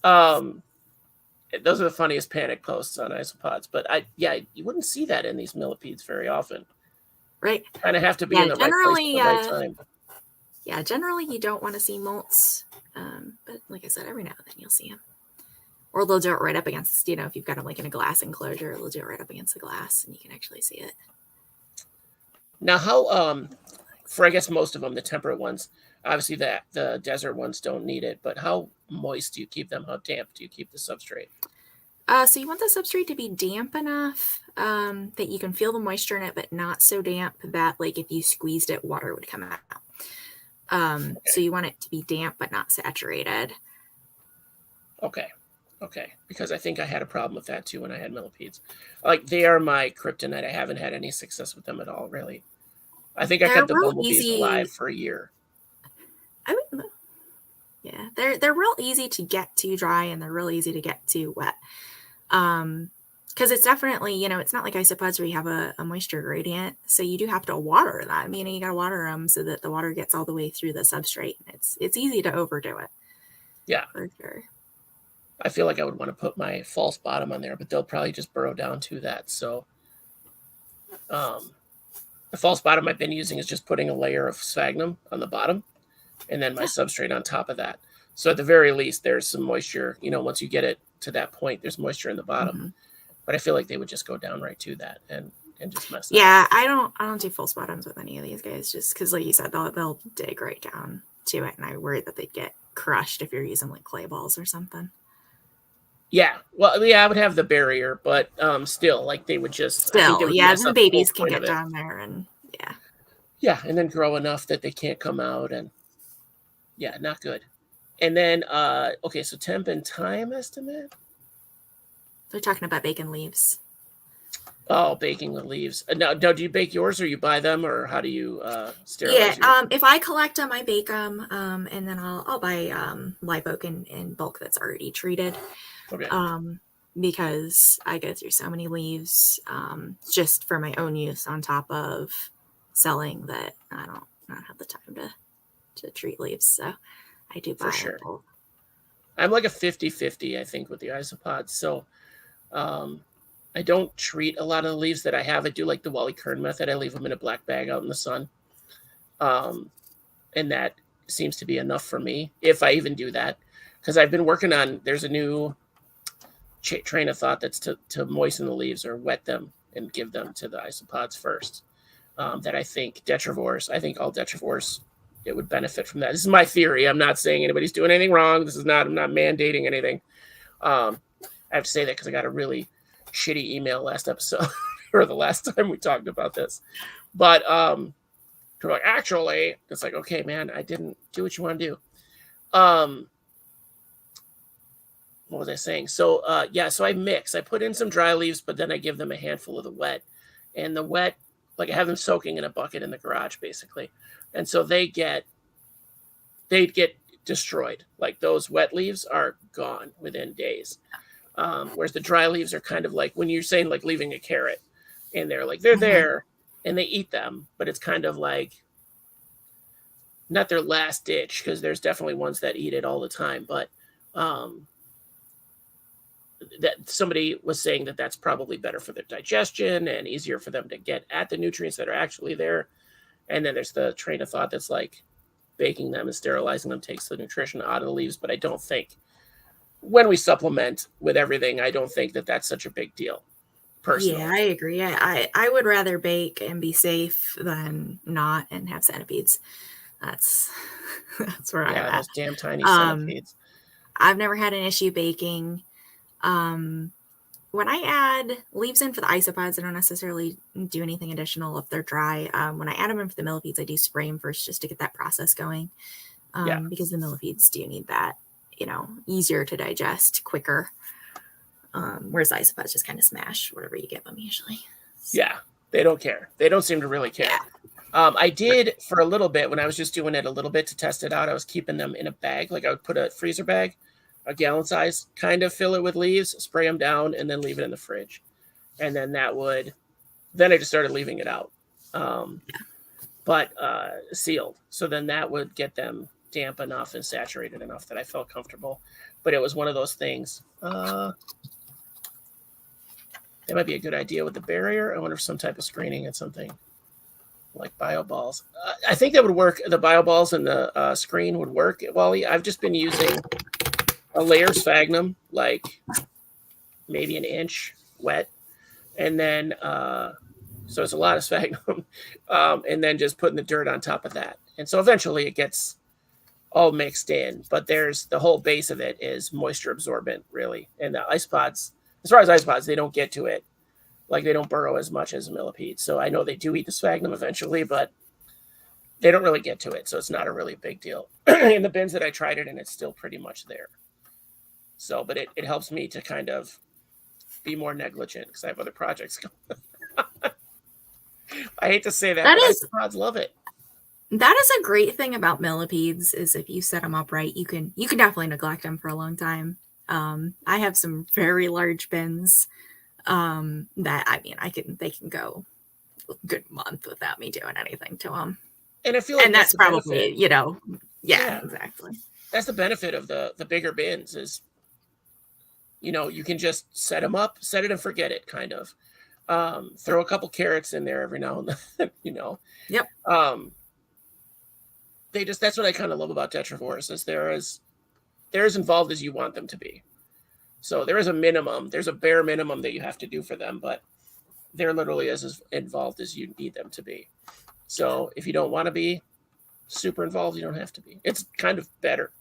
Those are the funniest panic posts on isopods. But you wouldn't see that in these millipedes very often. Right. Kind of have to be in the right place at the right time. Yeah, generally you don't want to see molts. But like I said, every now and then you'll see them. Or they'll do it right up against, if you've got them like in a glass enclosure, they'll do it right up against the glass and you can actually see it. Now, how, for I guess most of them, the temperate ones, obviously the desert ones don't need it, but how moist do you keep them? How damp do you keep the substrate? So you want the substrate to be damp enough that you can feel the moisture in it, but not so damp that like if you squeezed it, water would come out. So you want it to be damp, but not saturated. Okay. Because I think I had a problem with that too when I had millipedes. Like they are my kryptonite. I haven't had any success with them at all, really. I think I kept the bumblebees alive for a year. Yeah, they're real easy to get too dry and they're real easy to get too wet. Kind Because it's definitely, you know, it's not like isopods where you have a moisture gradient. So you do have to water them. You know, you got to water them so that the water gets all the way through the substrate. It's easy to overdo it. Yeah. For sure. I feel like I would want to put my false bottom on there, but they'll probably just burrow down to that. So the false bottom I've been using is just putting a layer of sphagnum on the bottom and then my substrate on top of that. So at the very least, there's some moisture. You know, once you get it to that point, there's moisture in the bottom. Mm-hmm. But I feel like they would just go down right to that and just mess it up. Yeah, I don't do false bottoms with any of these guys just because, like you said, they'll dig right down to it, and I worry that they'd get crushed if you're using like clay balls or something. Yeah, well, yeah, I would have the barrier, but still, like they would just the babies can get down there, and yeah, and then grow enough that they can't come out, and yeah, not good. And then okay, so temp and time estimate. They're talking about baking leaves. Oh, baking the leaves. Now, do you bake yours, or you buy them, or how do you sterilize? Yeah, if I collect them, I bake them, and then I'll buy live oak in bulk that's already treated. Okay. Because I go through so many leaves, just for my own use, on top of selling, that I don't have the time to treat leaves. So I do buy sure. bulk. I'm like a 50-50, I think, with the isopods. So I don't treat a lot of the leaves that I have. I do like the Wally Kern method. I leave them in a black bag out in the sun. And that seems to be enough for me, if I even do that. Because I've been working on, there's a new train of thought that's to moisten the leaves or wet them and give them to the isopods first. That I think detrivores, all detrivores, it would benefit from that. This is my theory. I'm not saying anybody's doing anything wrong. I'm not mandating anything. I have to say that because I got a really shitty email last episode or the last time we talked about this. But they're like, actually, it's like, okay, man, I didn't do what you want to do. What was I saying? So so I mix. I put in some dry leaves, but then I give them a handful of the wet. And the wet, like I have them soaking in a bucket in the garage, basically. And so they'd get destroyed. Like those wet leaves are gone within days. Whereas the dry leaves are kind of like when you're saying like leaving a carrot in there, like they're there and they eat them, but it's kind of like not their last ditch, because there's definitely ones that eat it all the time. But that somebody was saying that that's probably better for their digestion and easier for them to get at the nutrients that are actually there. And then there's the train of thought that's like baking them and sterilizing them takes the nutrition out of the leaves. But I don't think when we supplement with everything, I don't think that that's such a big deal. Personally. Yeah, I agree. I would rather bake and be safe than not and have centipedes. That's where I'm at. Those damn tiny centipedes. I've never had an issue baking. When I add leaves in for the isopods, I don't necessarily do anything additional if they're dry. When I add them in for the millipedes, I do spray them first just to get that process going. Because the millipedes do need that, easier to digest, quicker. Whereas the isopods just kind of smash whatever you give them usually. Yeah, they don't care. They don't seem to really care. Yeah. I did for a little bit when I was just doing it a little bit to test it out. I was keeping them in a bag. Like I would put a freezer bag, a gallon size, kind of fill it with leaves, spray them down, and then leave it in the fridge. And then then I just started leaving it out, but sealed. So then that would get them damp enough and saturated enough that I felt comfortable. But it was one of those things. That might be a good idea with the barrier. I wonder if some type of screening and something like bio balls. I think that would work. The bio balls and the screen would work, Wally. I've just been using a layer sphagnum, like maybe an inch wet. And then, so it's a lot of sphagnum. And then just putting the dirt on top of that. And so eventually it gets all mixed in. But there's the whole base of it is moisture absorbent, really. And the isopods, as far as isopods, they don't get to it. Like they don't burrow as much as a millipede. So I know they do eat the sphagnum eventually, but they don't really get to it. So it's not a really big deal. In the bins that I tried it in, it's still pretty much there. So, but it helps me to kind of be more negligent because I have other projects going. I hate to say that, but isopods love it. That is a great thing about millipedes is if you set them up right, you can definitely neglect them for a long time. I have some very large bins That, I mean, they can go a good month without me doing anything to them. And I feel like that's probably, yeah, exactly. That's the benefit of the bigger bins is, you can just set them up, set it and forget it, kind of. Throw a couple carrots in there every now and then, Yep. That's what I kind of love about tetrivores, is they're as involved as you want them to be. So there's a bare minimum that you have to do for them, but they're literally as involved as you need them to be. So if you don't want to be super involved, you don't have to be. It's kind of better.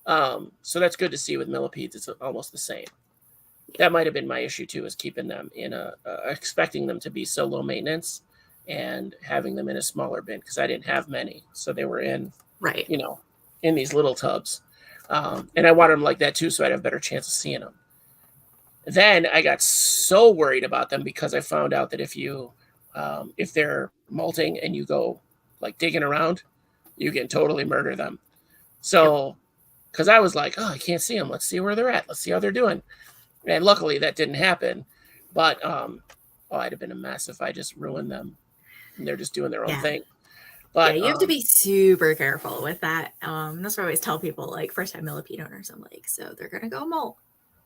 So that's good to see with millipedes. It's almost the same. That might have been my issue too, is keeping them in expecting them to be so low maintenance and having them in a smaller bin, because I didn't have many. So they were in these little tubs. And I wanted them like that too, so I'd have a better chance of seeing them. Then I got so worried about them because I found out that if they're molting and you go like digging around, you can totally murder them. So, because I was like, I can't see them. Let's see where they're at. Let's see how they're doing. And luckily that didn't happen. But I'd have been a mess if I just ruined them. And they're just doing their own thing. But you have to be super careful with that. That's what I always tell people, like first-time millipede owners. I'm like, so they're gonna go molt.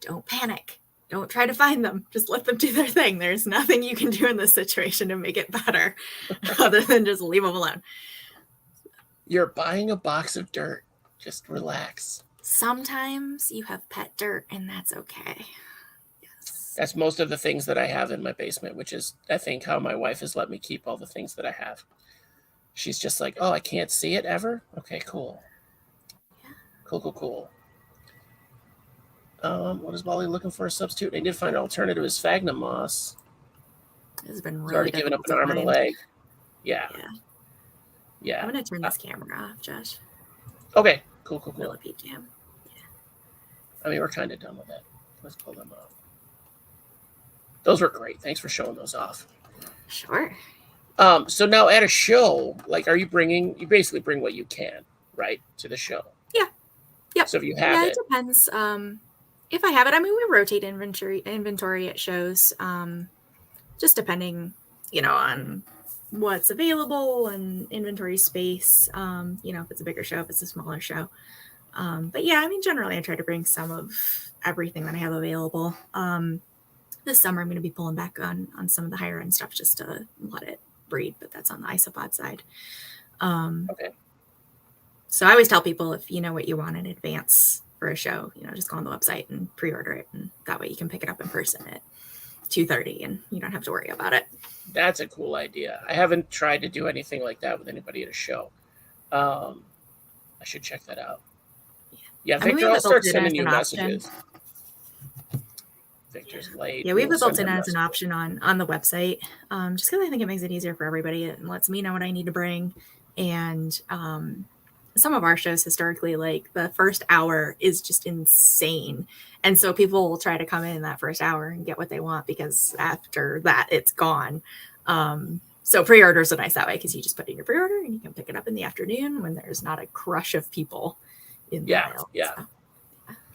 Don't panic. Don't try to find them. Just let them do their thing. There's nothing you can do in this situation to make it better, other than just leave them alone. You're buying a box of dirt. Just relax. Sometimes you have pet dirt, and that's okay. Yes. That's most of the things that I have in my basement, which is, I think, how my wife has let me keep all the things that I have. She's just like, I can't see it ever? Okay, cool. Yeah. Cool. What is Wally looking for a substitute? I did find an alternative is sphagnum moss. It's been really already given up an arm and a leg. Yeah. I'm going to turn this camera off, Josh. Okay, cool. Millipede jam. Yeah. I mean, we're kind of done with that. Let's pull them off. Those were great. Thanks for showing those off. Sure. So now at a show, like, you basically bring what you can, right, to the show? Yeah. Yep. So if you have it. It depends. If I have it, I mean, we rotate inventory at shows, just depending, on what's available and inventory space, if it's a bigger show, if it's a smaller show. But yeah, I mean, generally I try to bring some of everything that I have available. This summer I'm going to be pulling back on some of the higher end stuff just to let it breed, but that's on the isopod side. Okay. So I always tell people, if you know what you want in advance for a show, just go on the website and pre-order it, and that way you can pick it up in person at 2:30 and you don't have to worry about it. That's a cool idea. I haven't tried to do anything like that with anybody at a show. I should check that out. Yeah, Victor, I'll start sending you messages. Victor's late. Yeah, we have it built in as an option on the website, just because I think it makes it easier for everybody. It lets me know what I need to bring. And some of our shows historically, like the first hour is just insane. And so people will try to come in that first hour and get what they want, because after that, it's gone. So pre-orders are nice that way, because you just put in your pre-order and you can pick it up in the afternoon when there's not a crush of people in the aisle. Yeah. So.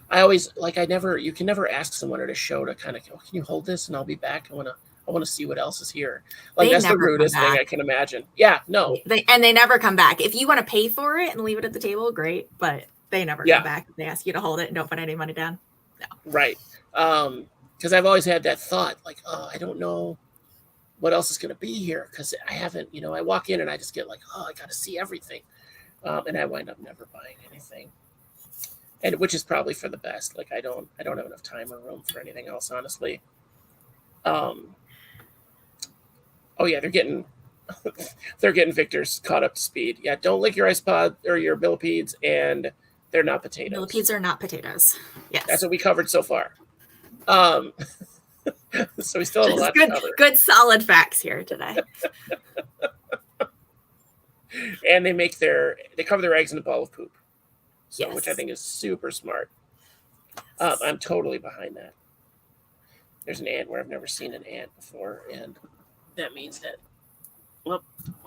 I always you can never ask someone at a show to kind of, can you hold this and I'll be back. I want to see what else is here. Like, that's the rudest thing I can imagine. Yeah, no. They never come back. If you want to pay for it and leave it at the table, great. But they never come back. They ask you to hold it and don't put any money down. No. Right. Because I've always had that thought, like, I don't know what else is going to be here, because I haven't, I walk in and I just get like, I got to see everything. And I wind up never buying anything. And which is probably for the best. Like, I don't have enough time or room for anything else, honestly. Oh yeah, they're getting Victor's caught up to speed. Yeah, don't lick your isopod or your millipedes, and they're not potatoes. Millipedes are not potatoes. Yes, that's what we covered so far. So we still have a lot to cover. Good solid facts here today. And they cover their eggs in a ball of poop. So, which I think is super smart. I'm totally behind that. There's an ant where I've never seen an ant before, and that means that, I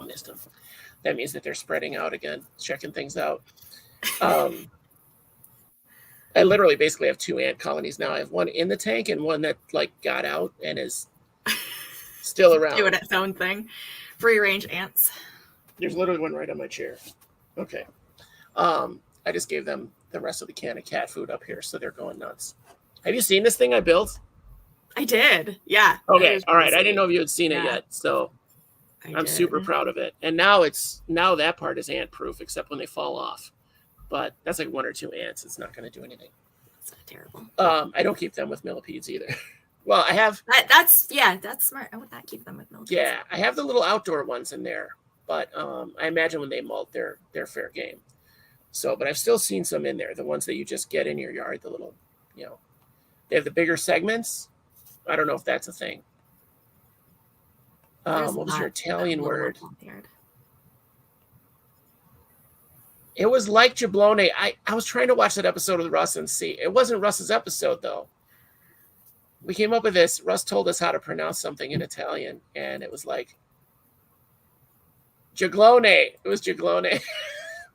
missed them. That means that they're spreading out again, checking things out. I literally basically have 2 ant colonies now. I have one in the tank and one that like got out and is still around. Doing its own thing. Free range ants. There's literally one right on my chair. Okay. I just gave them the rest of the can of cat food up here, so they're going nuts. Have you seen this thing I built? I did. Yeah. Okay. All right. I didn't know if you had seen it yet, so I'm super proud of it. And now that part is ant proof, except when they fall off. But that's like 1 or 2 ants. It's not going to do anything. It's not terrible. I don't keep them with millipedes either. Well, I have. That's smart. I would not keep them with millipedes. Yeah, I have the little outdoor ones in there, but I imagine when they molt, they're fair game. So, but I've still seen some in there. The ones that you just get in your yard, the little, they have the bigger segments. I don't know if that's a thing. What was your Italian word? It was like jablone. I was trying to watch that episode of Russ and see. It wasn't Russ's episode, though. We came up with this. Russ told us how to pronounce something in Italian, and it was like jaglone. It was jaglone.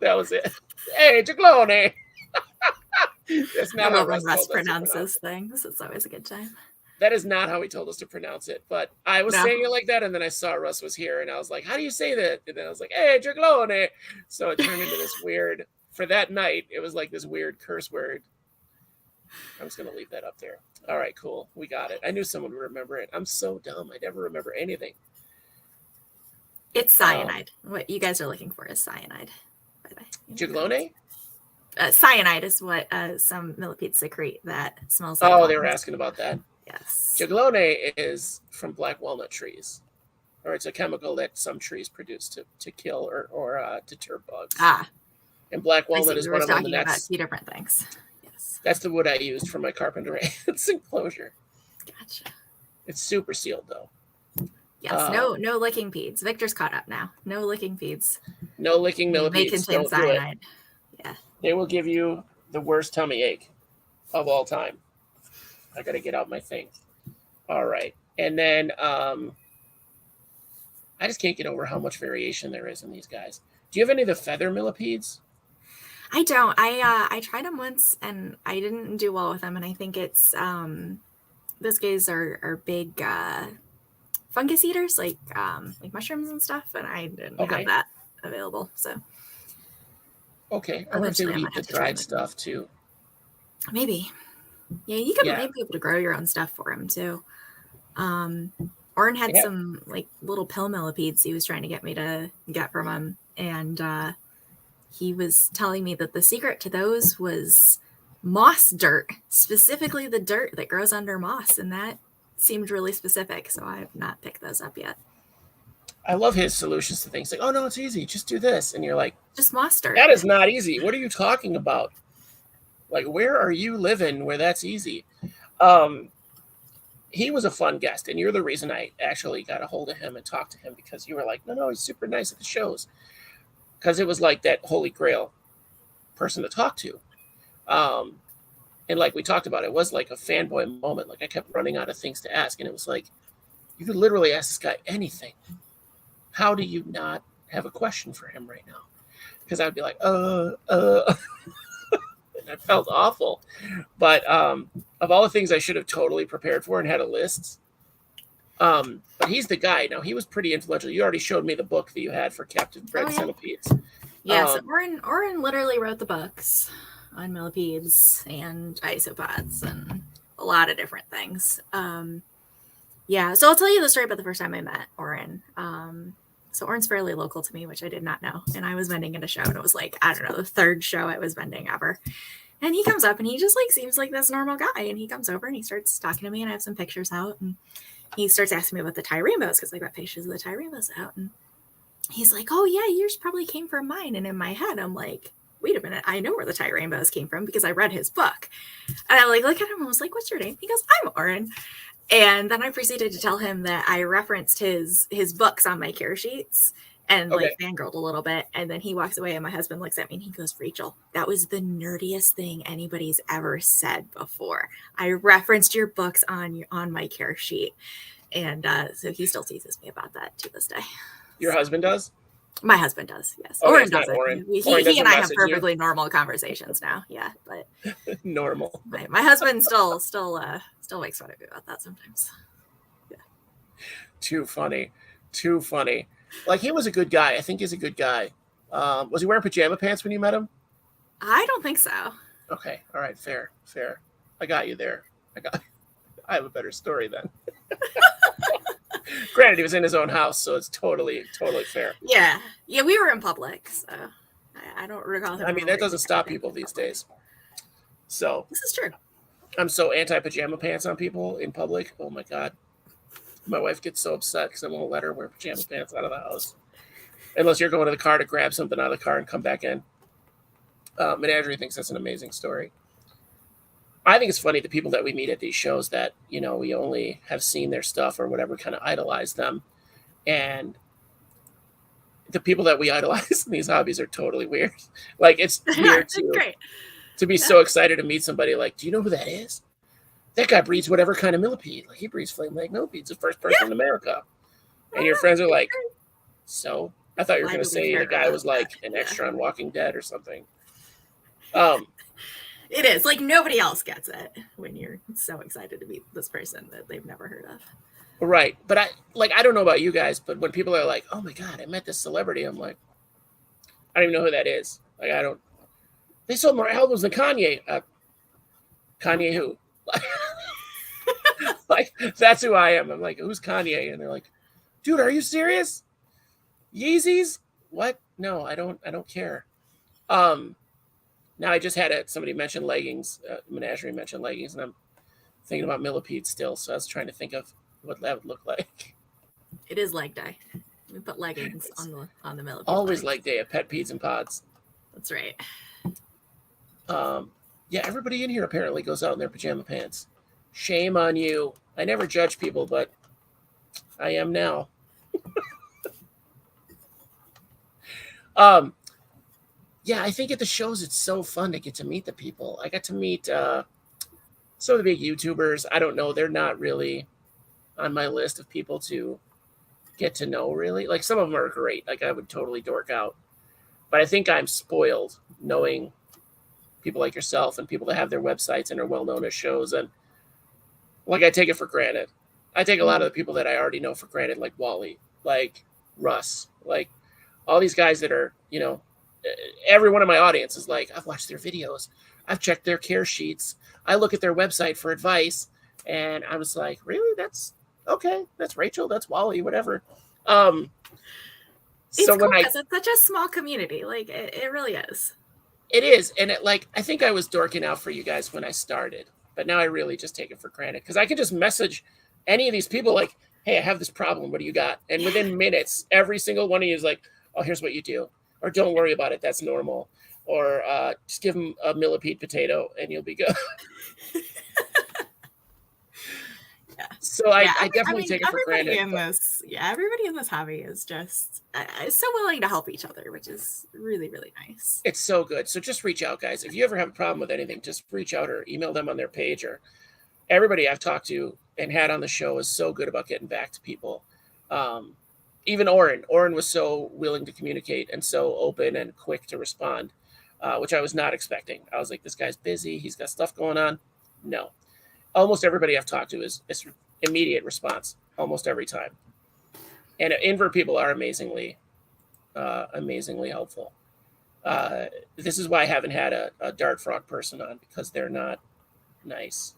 That was it. Hey, jaglone. That's not how Russ pronounces things. It's always a good time. That is not how he told us to pronounce it, but I was saying it like that, and then I saw Russ was here, and I was like, how do you say that? And then I was like, hey, jaglone. So it turned into this weird, for that night, it was like this weird curse word. I'm just going to leave that up there. All right, cool. We got it. I knew someone would remember it. I'm so dumb. I never remember anything. It's cyanide. What you guys are looking for is cyanide, by the way. Jaglone? Cyanide is what some millipedes secrete that smells like. Oh, walnuts. They were asking about that. Yes. Jaglone is from black walnut trees, or it's a chemical that some trees produce to kill or deter bugs. And black walnut is one of them. About 2 different things. Yes. That's the wood I used for my carpenter ants enclosure. Gotcha. It's super sealed though. Yes. No licking pedes. Victor's caught up now. No licking pedes. No licking millipedes. They contain cyanide. Yeah. They will give you the worst tummy ache of all time. I got to get out my thing. All right. And then I just can't get over how much variation there is in these guys. Do you have any of the feather millipedes? I don't. I tried them once and I didn't do well with them. And I think it's those guys are big fungus eaters, like mushrooms and stuff. And I didn't have that available. So okay, I wonder if they would eat the dried stuff too. Maybe. Yeah, you might be able to grow your own stuff for him too. Oren had some like little pill millipedes he was trying to get me to get from him, and he was telling me that the secret to those was moss dirt, specifically the dirt that grows under moss, and that seemed really specific. So I have not picked those up yet. I love his solutions to things like, oh no, it's easy, just do this, and you're like, just moss dirt. That is not easy. What are you talking about? Like, where are you living where that's easy? He was a fun guest, and you're the reason I actually got a hold of him and talked to him, because you were like, no, he's super nice at the shows. Because it was like that holy grail person to talk to. And like we talked about, it was like a fanboy moment. Like I kept running out of things to ask, and it was like, you could literally ask this guy anything. How do you not have a question for him right now? Because I'd be like, I felt awful. But of all the things I should have totally prepared for and had a list, but he's the guy. Now, he was pretty influential. You already showed me the book that you had for captive bred centipedes. Yes, Oren literally wrote the books on millipedes and isopods and a lot of different things. So I'll tell you the story about the first time I met Oren. So Oren's fairly local to me, which I did not know. And I was vending at a show, and it was like, I don't know, the 3rd show I was vending ever. And he comes up and he just like seems like this normal guy. And he comes over and he starts talking to me, and I have some pictures out. And he starts asking me about the Thai rainbows, because I got pictures of the Thai rainbows out. And he's like, oh yeah, yours probably came from mine. And in my head, I'm like, wait a minute, I know where the Thai rainbows came from because I read his book. And I like look at him and was like, what's your name? He goes, I'm Oren. And then I proceeded to tell him that I referenced his books on my care sheets and like fangirled a little bit. And then he walks away, and my husband looks at me and he goes, Rachel, that was the nerdiest thing anybody's ever said before. I referenced your books on my care sheet. And so he still teases me about that to this day. Your husband does? My husband does, yes. Okay, Oren doesn't. Oren. He and I have perfectly normal conversations now. Yeah, but normal. My husband still makes fun of me about that sometimes. Yeah. Too funny. Like, he was a good guy. I think he's a good guy. Was he wearing pajama pants when you met him? I don't think so. Okay. All right. Fair. I got you there. I have a better story then. Granted, he was in his own house, so it's totally fair. Yeah. We were in public, so I don't recall him. I mean, that doesn't stop people these days. So this is true. I'm so anti-pajama pants on people in public. Oh my god, my wife gets so upset because I won't let her wear pajama pants out of the house unless you're going to the car to grab something out of the car and come back in. Menagerie thinks that's an amazing story. I think it's funny the people that we meet at these shows that, we only have seen their stuff or whatever, kind of idolize them. And the people that we idolize in these hobbies are totally weird. Like, it's weird to be so excited to meet somebody like, do you know who that is? That guy breeds whatever kind of millipede. Like, he breeds flame leg millipedes, the first person in America. And your friends are like, so? I thought you were going to say the guy was like an extra on Walking Dead or something. It is like nobody else gets it when you're so excited to meet this person that they've never heard of. Right. But I don't know about you guys, but when people are like, oh my God, I met this celebrity, I'm like, I don't even know who that is. Like, they sold more albums than Kanye. Kanye who? Like, that's who I am. I'm like, who's Kanye? And they're like, dude, are you serious? Yeezys? What? No, I don't care. Now I just had somebody mention leggings. Menagerie mentioned leggings, and I'm thinking about millipedes still. So I was trying to think of what that would look like. It is leg day. We put leggings on the millipede. Always leg day at PetPedesAndPods. That's right. Yeah, everybody in here apparently goes out in their pajama pants. Shame on you. I never judge people, but I am now. Yeah, I think at the shows it's so fun to get to meet the people. I got to meet some of the big YouTubers. I don't know, they're not really on my list of people to get to know, really. Like, some of them are great. Like, I would totally dork out. But I think I'm spoiled knowing people like yourself and people that have their websites and are well known as shows. And like, I take it for granted. I take a lot of the people that I already know for granted, like Wally, like Russ, like all these guys that are, every one of my audience is like, I've watched their videos. I've checked their care sheets. I look at their website for advice. And I was like, really? That's okay. That's Rachel. That's Wally, whatever. It's cool because it's such a small community. Like, it really is. It is. And I think I was dorking out for you guys when I started, but now I really just take it for granted because I can just message any of these people like, hey, I have this problem. What do you got? And within minutes, every single one of you is like, oh, here's what you do. Or don't worry about it. That's normal. Or just give them a millipede potato and you'll be good. Yeah. So I definitely take it for granted. Everybody in this hobby is just so willing to help each other, which is really, really nice. It's so good. So just reach out, guys. If you ever have a problem with anything, just reach out or email them on their page. Or everybody I've talked to and had on the show is so good about getting back to people. Even Oren was so willing to communicate and so open and quick to respond, which I was not expecting. I was like, this guy's busy. He's got stuff going on. No. Almost everybody I've talked to is immediate response almost every time. And invert people are amazingly helpful. This is why I haven't had a dart frog person on, because they're not nice.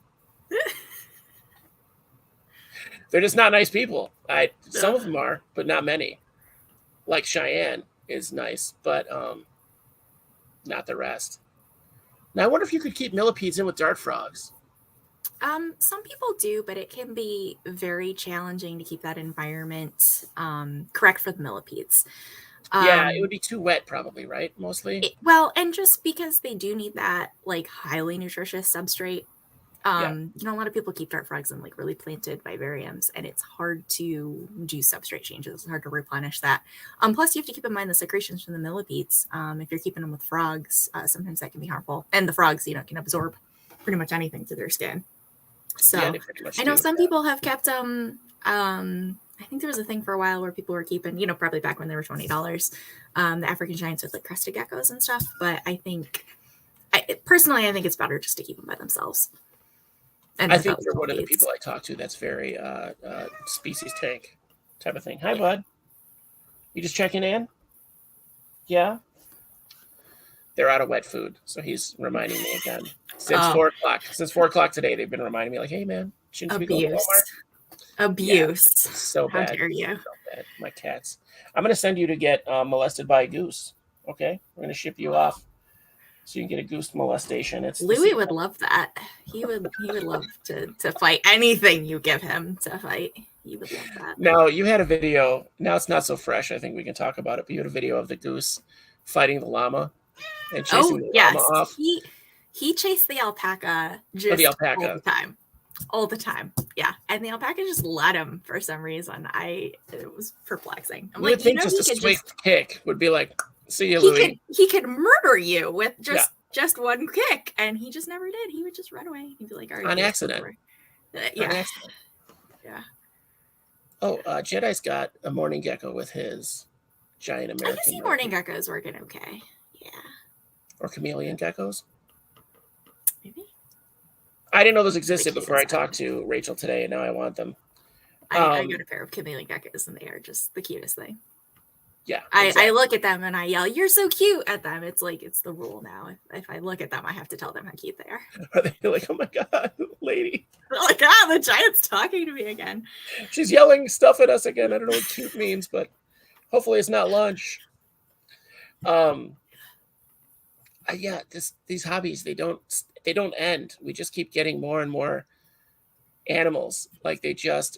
They're just not nice people. Some of them are, but not many. Like Cheyenne is nice, but not the rest. Now I wonder if you could keep millipedes in with dart frogs. Some people do, but it can be very challenging to keep that environment correct for the millipedes. Yeah, it would be too wet probably, right? Mostly. And just because they do need that like highly nutritious substrate. A lot of people keep dart frogs in like really planted vivariums, and it's hard to do substrate changes. It's hard to replenish that. Plus, you have to keep in mind the secretions from the millipedes. If you're keeping them with frogs, sometimes that can be harmful. And the frogs, can absorb pretty much anything through their skin. So I know some people have kept them. I I think there was a thing for a while where people were keeping, probably back when they were $20, the African giants with like crested geckos and stuff. But I think, personally, I think it's better just to keep them by themselves. And I think you're one of the people I talk to that's very species tank type of thing. Hi, bud. You just checking in? Yeah. They're out of wet food, so he's reminding me again. Since 4 o'clock. Since 4 o'clock today, they've been reminding me, like, hey, man, shouldn't you be going to Walmart? Abuse. Yeah, so bad. How dare you? So bad. My cats. I'm going to send you to get molested by a goose. Okay? We're going to ship you off so you can get a goose molestation. Louis would love that. He would love to fight anything you give him to fight. He would love that. Now, you had a video. Now it's not so fresh. I think we can talk about it. But you had a video of the goose fighting the llama and chasing the llama off. He chased the alpaca all the time. Yeah. And the alpaca just let him for some reason. It was perplexing. I'm like, think just a swift kick would be like, see you, Louis. He could murder you with just one kick, and he just never did. He would just run away. He'd be like, all right. On accident. Yeah. On accident. Yeah. Oh, Jedi's got a morning gecko with his giant American. I see morning geckos working okay. Yeah. Or chameleon geckos. Maybe. I didn't know those existed before I talked to Rachel today, and now I want them. I got a pair of chameleon geckos, and they are just the cutest thing. Yeah. Exactly. I look at them and I yell, "You're so cute!" at them. It's like it's the rule now. If I look at them, I have to tell them how cute they are. Are they like, "Oh my god, lady"? They're like, the giant's talking to me again. She's yelling stuff at us again. I don't know what cute means, but hopefully it's not lunch. These hobbies, they don't end. We just keep getting more and more animals. Like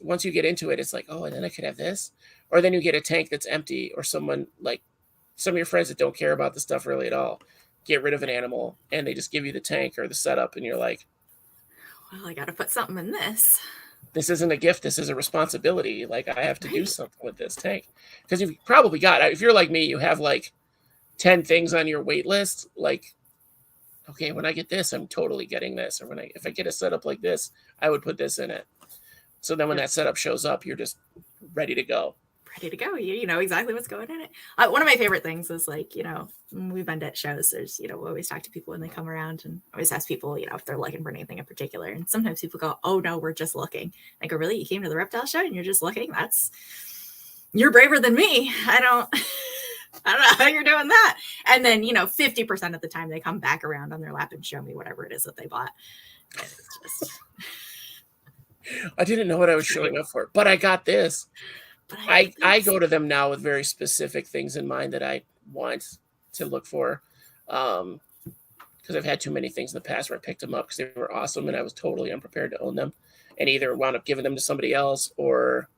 once you get into it, it's like, oh, and then I could have this. Or then you get a tank that's empty, or someone like some of your friends that don't care about the stuff really at all get rid of an animal and they just give you the tank or the setup, and you're like, well, I got to put something in this. This isn't a gift. This is a responsibility. Like, I have to do something with this tank. Because you've probably if you're like me, you have like 10 things on your wait list. Like, okay, when I get this, I'm totally getting this. Or if I get a setup like this, I would put this in it. So then when that setup shows up, you're just ready to go. Ready to go. You know exactly what's going in it. One of my favorite things is like, when we've been at shows, there's, we always talk to people when they come around and always ask people, if they're looking for anything in particular. And sometimes people go, oh no, we're just looking. I go, really? You came to the reptile show and you're just looking? You're braver than me. I don't know how you're doing that. And then, 50% of the time they come back around on their lap and show me whatever it is that they bought. And it's just... I didn't know what I was showing up for, but I got this. I go to them now with very specific things in mind that I want to look for. Because I've had too many things in the past where I picked them up because they were awesome and I was totally unprepared to own them, and either wound up giving them to somebody else or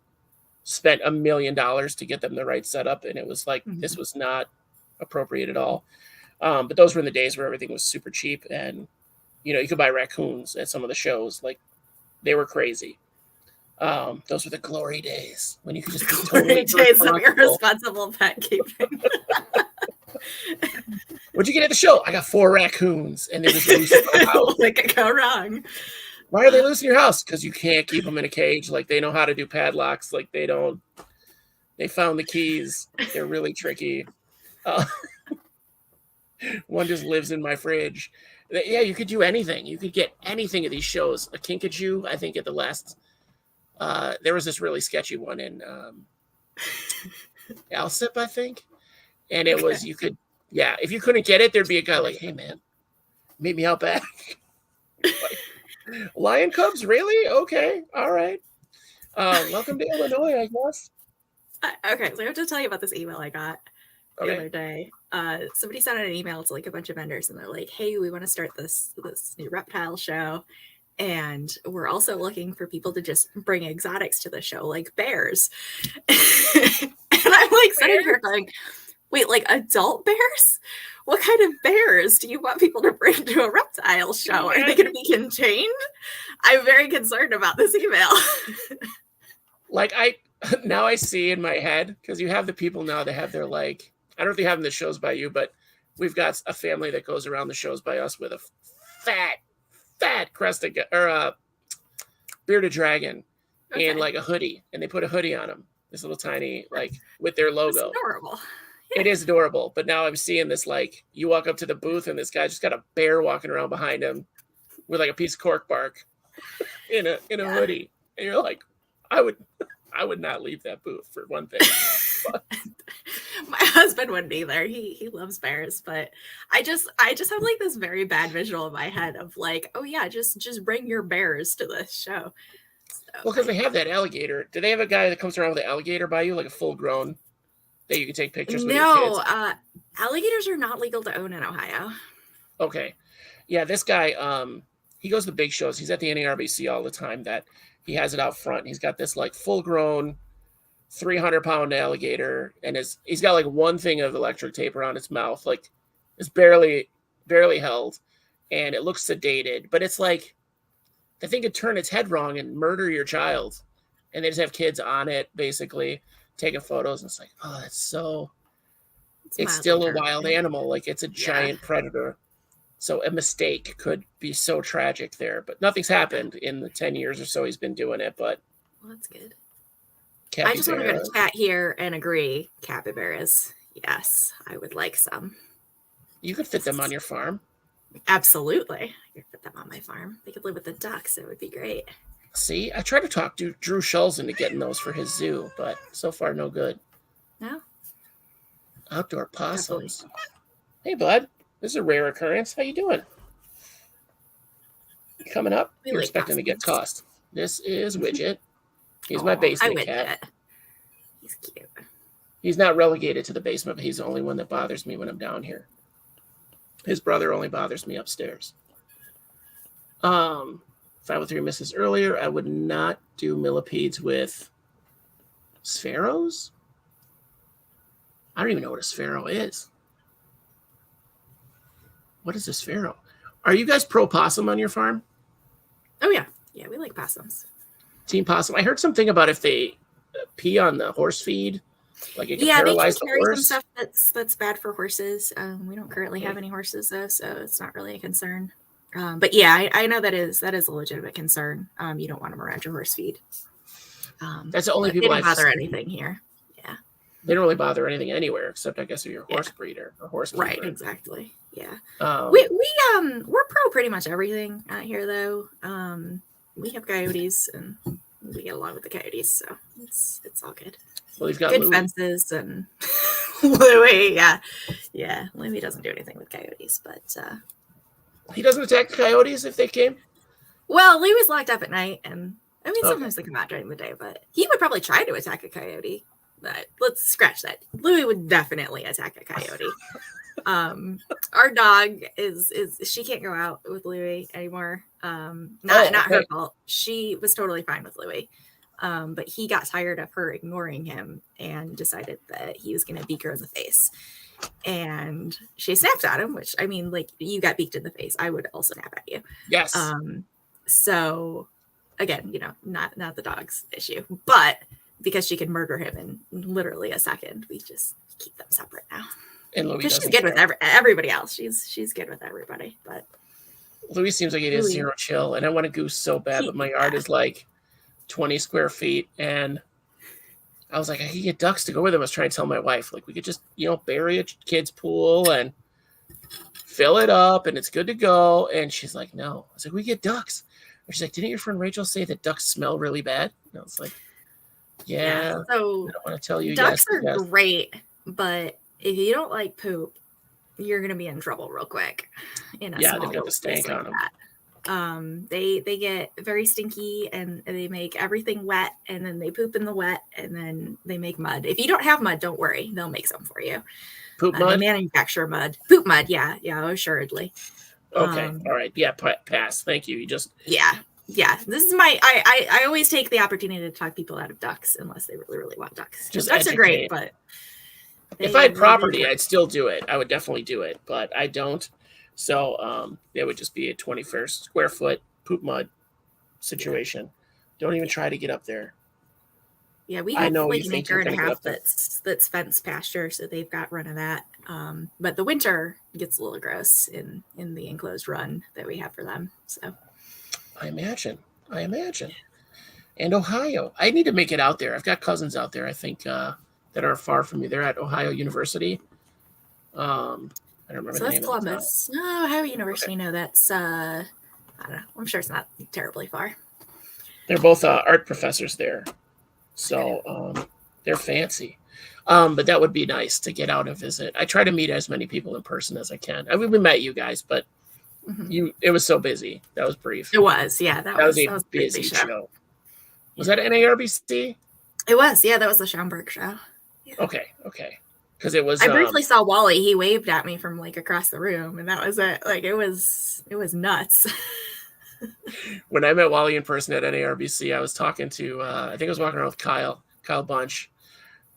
spent $1 million to get them the right setup. And it was like, this was not appropriate at all. But those were in the days where everything was super cheap, and, you could buy raccoons at some of the shows. Like, they were crazy. Those were the glory days when you could just glory days of irresponsible pet keeping. What'd you get at the show? I got 4 raccoons, and they're just loose in my house. What could go wrong? Why are they loose in your house? Because you can't keep them in a cage. Like, they know how to do padlocks. Like, they found the keys. They're really tricky. One just lives in my fridge. Yeah, you could do anything. You could get anything at these shows. A kinkajou, I think at the last, there was this really sketchy one in Alsip, I think. And it was, if you couldn't get it, there'd be a guy like, hey man, meet me out back. Like, lion cubs, really? Okay, all right. Welcome to Illinois, I guess. Okay, so I have to tell you about this email I got the other day. Somebody sent out an email to like a bunch of vendors, and they're like, hey, we want to start this new reptile show, and we're also looking for people to just bring exotics to the show, like bears. And I'm like sitting here going, wait, like adult bears? What kind of bears do you want people to bring to a reptile show? Are they going to be contained? I'm very concerned about this email. Like, now I see in my head, because you have the people now that have their, like, I don't know if they have the shows by you, but we've got a family that goes around the shows by us with a fat crested or a bearded dragon and like a hoodie, and they put a hoodie on them, This little tiny, like, with their logo. It's adorable. Yeah. It is adorable. But now I'm seeing this, like, you walk up to the booth and this guy just got a bear walking around behind him with like a piece of cork bark in a hoodie. And you're like, I would not leave that booth for one thing. My husband wouldn't either. He loves bears, but I just have like this very bad visual in my head of like, oh yeah, just bring your bears to this show. So, well, because they have that alligator. Do they have a guy that comes around with an alligator by you, like a full grown, that you can take pictures with your kids? No, alligators are not legal to own in Ohio. Okay. Yeah, this guy, he goes to big shows. He's at the NARBC all the time. That he has it out front. He's got this like full grown 300-pound alligator, and he's got like one thing of electric tape around its mouth, like it's barely held, and it looks sedated, but it's like the thing could turn its head wrong and murder your child, and they just have kids on it basically taking photos, and it's like, oh, that's so it's still a wild animal, like it's a giant predator. So a mistake could be so tragic there, but nothing's happened in the 10 years or so he's been doing it. But well, that's good. Capybara. I just want to go to chat here and agree. Capybaras, yes, I would like some. You could fit them on your farm. Absolutely, I could fit them on my farm. They could live with the ducks. It would be great. See, I tried to talk to Drew Schulz into getting those for his zoo, but so far no good. No. Outdoor possums. Definitely. Hey, bud. This is a rare occurrence. How you doing? Coming up? You're expecting to get tossed. This is Widget. He's my basement cat. He's cute. He's not relegated to the basement, but he's the only one that bothers me when I'm down here. His brother only bothers me upstairs. 503 misses earlier. I would not do millipedes with spheros. I don't even know what a sphero is. What is a sphero? Are you guys pro possum on your farm? Oh, yeah. Yeah, we like possums. Team possum. I heard something about if they pee on the horse feed, like it can paralyze the horse. Yeah, they can carry some stuff that's bad for horses. We don't currently have any horses, though, so it's not really a concern. But yeah, I know that is a legitimate concern. You don't want them around your horse feed. That's the only people they don't bother anything here. Yeah. They don't really bother anything anywhere, except I guess if you're a horse breeder or horse breeder. Right, exactly. Yeah. We're pro pretty much everything out here, though. We have coyotes, and we get along with the coyotes, so it's all good. Well, he's got good Louie. Fences and Louie. Yeah. Louie doesn't do anything with coyotes, but he doesn't attack the coyotes if they came. Well, Louie was locked up at night, and I mean sometimes they come out during the day, but he would probably try to attack a coyote. But let's scratch that. Louie would definitely attack a coyote. Our dog is she can't go out with Louie anymore. Not her fault. She was totally fine with Louie. But he got tired of her ignoring him and decided that he was going to beak her in the face. And she snapped at him, which, I mean, like, you got beaked in the face. I would also snap at you. Yes. So again, not the dog's issue, but because she could murder him in literally a second, we just keep them separate now. And Louie she's good with everybody else. She's good with everybody, but Louie seems like it is zero chill, and I want a goose so bad, but my yard is like 20 square feet, and I was like, I could get ducks to go with them. I was trying to tell my wife, like, we could just, bury a kid's pool and fill it up, and it's good to go. And she's like, no. I was like, we get ducks. And she's like, didn't your friend Rachel say that ducks smell really bad? And I was like, yeah. So I don't want to tell you. Ducks are great, but if you don't like poop, you're gonna be in trouble real quick. They've got the stank on them. They get very stinky, and they make everything wet, and then they poop in the wet, and then they make mud. If you don't have mud, don't worry, they'll make some for you. Poop mud? They manufacture mud. Poop mud, yeah, assuredly. Okay, all right, yeah, pass. Thank you. You just This is my. I always take the opportunity to talk people out of ducks unless they really, really want ducks. Ducks are great, but if I had property, I'd still do it. I would definitely do it, but I don't. So it would just be a 21st square foot poop mud situation. Don't even try to get up there. Yeah, we have like an acre and a half that's fenced pasture, so they've got run of that. But the winter gets a little gross in the enclosed run that we have for them. So I imagine. And Ohio. I need to make it out there. I've got cousins out there, I think, that are far from me. They're at Ohio University. I don't remember So the that's name of the town. Columbus. No, Ohio University. Okay. No, that's I don't know. I'm sure it's not terribly far. They're both art professors there, so they're fancy. But that would be nice to get out and visit. I try to meet as many people in person as I can. I mean, we met you guys, but it was so busy. That was brief. It was, yeah. That was a busy show. Was that NARBC? It was, yeah. That was the Schaumburg show. Yeah. Okay. Because it was. I briefly saw Wally. He waved at me from like across the room, and that was it. Like it was nuts. When I met Wally in person at NARBC, I was talking to. I think I was walking around with Kyle Bunch,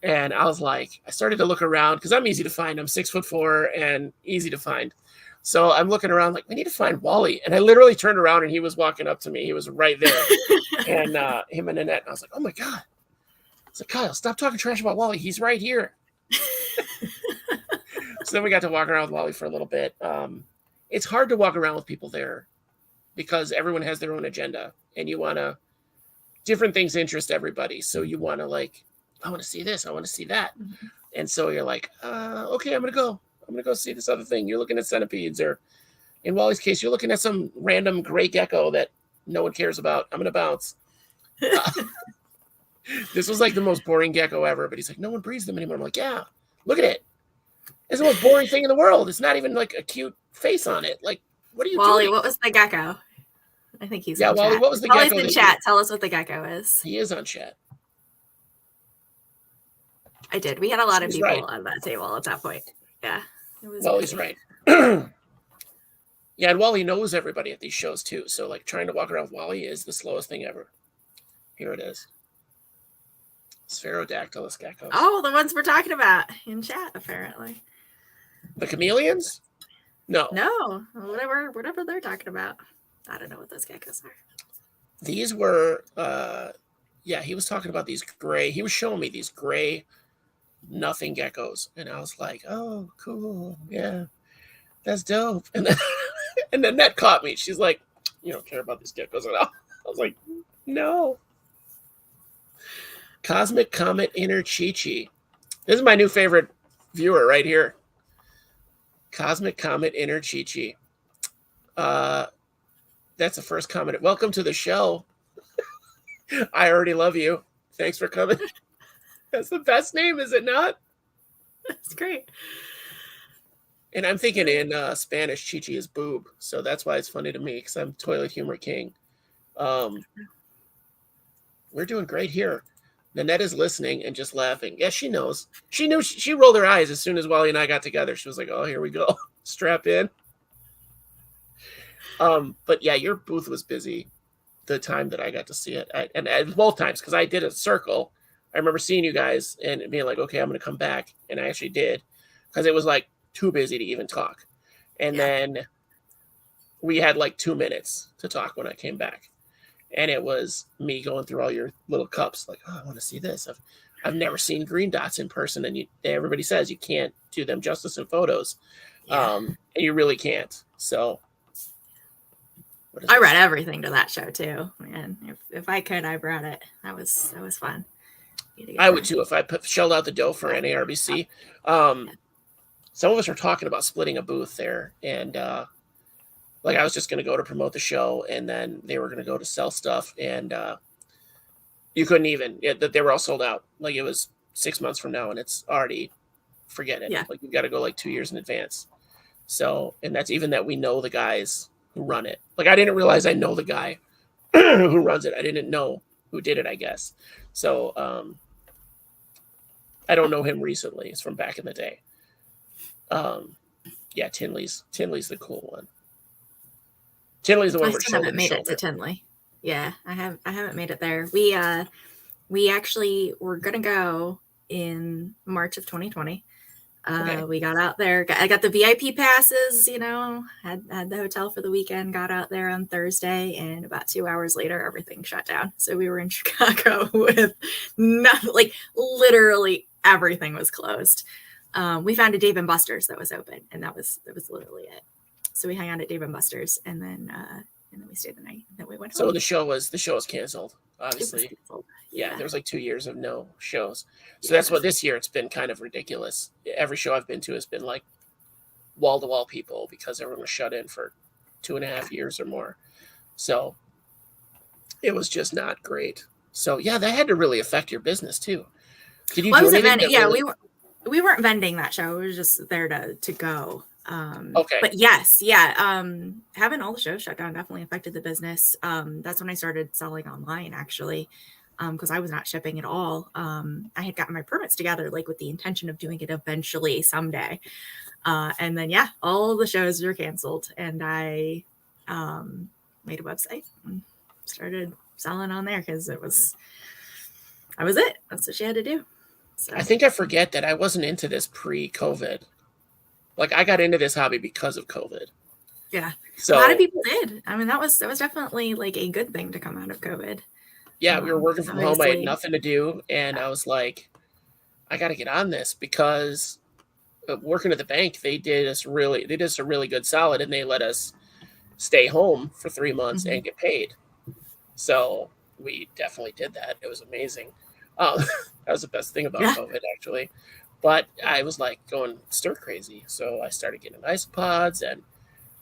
and I was like, I started to look around because I'm easy to find. I'm 6'4" and easy to find. So I'm looking around like, we need to find Wally. And I literally turned around and he was walking up to me. He was right there. And him and Annette. And I was like, oh my God. I was like, Kyle, stop talking trash about Wally. He's right here. So then we got to walk around with Wally for a little bit. It's hard to walk around with people there because everyone has their own agenda. And you want to, different things interest everybody. So you want to like, I want to see this. I want to see that. Mm-hmm. And so you're like, okay, I'm going to go see this other thing. You're looking at centipedes, or in Wally's case, you're looking at some random gray gecko that no one cares about. I'm going to bounce. This was like the most boring gecko ever, but he's like, no one breeds them anymore. I'm like, yeah, look at it. It's the most boring thing in the world. It's not even like a cute face on it. Like, what are you doing? Wally, what was the gecko? I think he's in Wally, chat. What was the Wally's gecko? in chat. Tell us what the gecko is. He is on chat. I did. We had a lot of people on that table at that point. Yeah. Wally's right. Yeah, and Wally knows everybody at these shows too. So like trying to walk around with Wally is the slowest thing ever. Here it is. Spherodactylus geckos. Oh, the ones we're talking about in chat, apparently. The chameleons? No. Whatever they're talking about. I don't know what those geckos are. These were he was talking about these gray. He was showing me these gray nothing geckos, and I was like, oh cool, yeah, that's dope. And then that caught me. She's like, you don't care about these geckos at all. I was like, no. Cosmic Comet Inner Chi-Chi. This is my new favorite viewer right here. Cosmic Comet Inner Chi-Chi. That's the first comment. Welcome to the show. I already love you. Thanks for coming. That's the best name, is it not? That's great. And I'm thinking in Spanish, Chi-Chi is boob. So that's why it's funny to me, because I'm Toilet Humor King. We're doing great here. Nanette is listening and just laughing. Yeah, she knows. She knew. She rolled her eyes as soon as Wally and I got together. She was like, oh, here we go. Strap in. But yeah, your booth was busy the time that I got to see it. And both times, because I did a circle. I remember seeing you guys and being like, okay, I'm going to come back. And I actually did, because it was like too busy to even talk. And then we had like 2 minutes to talk when I came back. And it was me going through all your little cups. Like, oh, I want to see this. I've never seen green dots in person. And everybody says you can't do them justice in photos. And you really can't. So. I brought everything to that show too, man. If I could, I brought it. That was fun. I would too if I shelled out the dough for NARBC. Some of us were talking about splitting a booth there, and like I was just going to go to promote the show, and then they were going to go to sell stuff, and you couldn't even. They were all sold out. Like it was 6 months from now, and it's already forget it. Yeah. Like you've got to go like 2 years in advance. So, and that's even that we know the guys who run it. Like I didn't realize I know the guy who runs it. I didn't know who did it, I guess. So I don't know him recently. It's from back in the day. Yeah, Tinley's the cool one. Tinley's the one I still haven't made it to Tinley. Yeah, I haven't made it there. We actually were gonna go in March of 2020. Okay. We got out there. I got the VIP passes, had the hotel for the weekend, got out there on Thursday, and about 2 hours later, everything shut down. So we were in Chicago with nothing, like literally everything was closed. We found a Dave & Buster's that was open, and that was literally it. So we hung out at Dave & Buster's, and then we stayed the night, and then we went home. So the show was canceled. obviously. Yeah, there was like 2 years of no shows. So that's what this year it's been kind of ridiculous. Every show I've been to has been like wall to wall people because everyone was shut in for 2.5 years or more. So it was just not great. So yeah, that had to really affect your business too. Did you do anything? We weren't vending that show. It was just there to go. Okay. But yes, having all the shows shut down definitely affected the business. That's when I started selling online, actually, because I was not shipping at all. I had gotten my permits together, like with the intention of doing it eventually someday. And then, all the shows were canceled, and I made a website and started selling on there because that was it. That's what she had to do. So. I think I forget that I wasn't into this pre-COVID. Like I got into this hobby because of COVID. Yeah, so, a lot of people did. I mean, that was definitely like a good thing to come out of COVID. Yeah, we were working from home. I had nothing to do, and I was like, I got to get on this because working at the bank, they did us a really good solid, and they let us stay home for 3 months and get paid. So we definitely did that. It was amazing. That was the best thing about COVID, actually. But I was like going stir crazy. So I started getting isopods and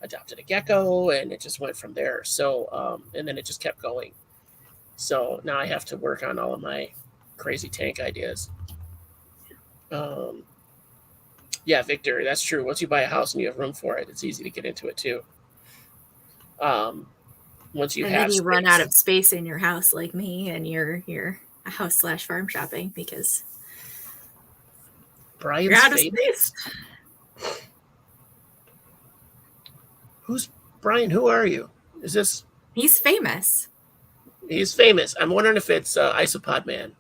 adopted a gecko, and it just went from there. So, and then it just kept going. So now I have to work on all of my crazy tank ideas. Yeah, Victor, that's true. Once you buy a house and you have room for it, it's easy to get into it too. Once you then you run out of space in your house like me, and you're house/farm shopping because Brian's you're out of space. Who's Brian? Who are you? Is this? He's famous. He's famous. I'm wondering if it's Isopod Man.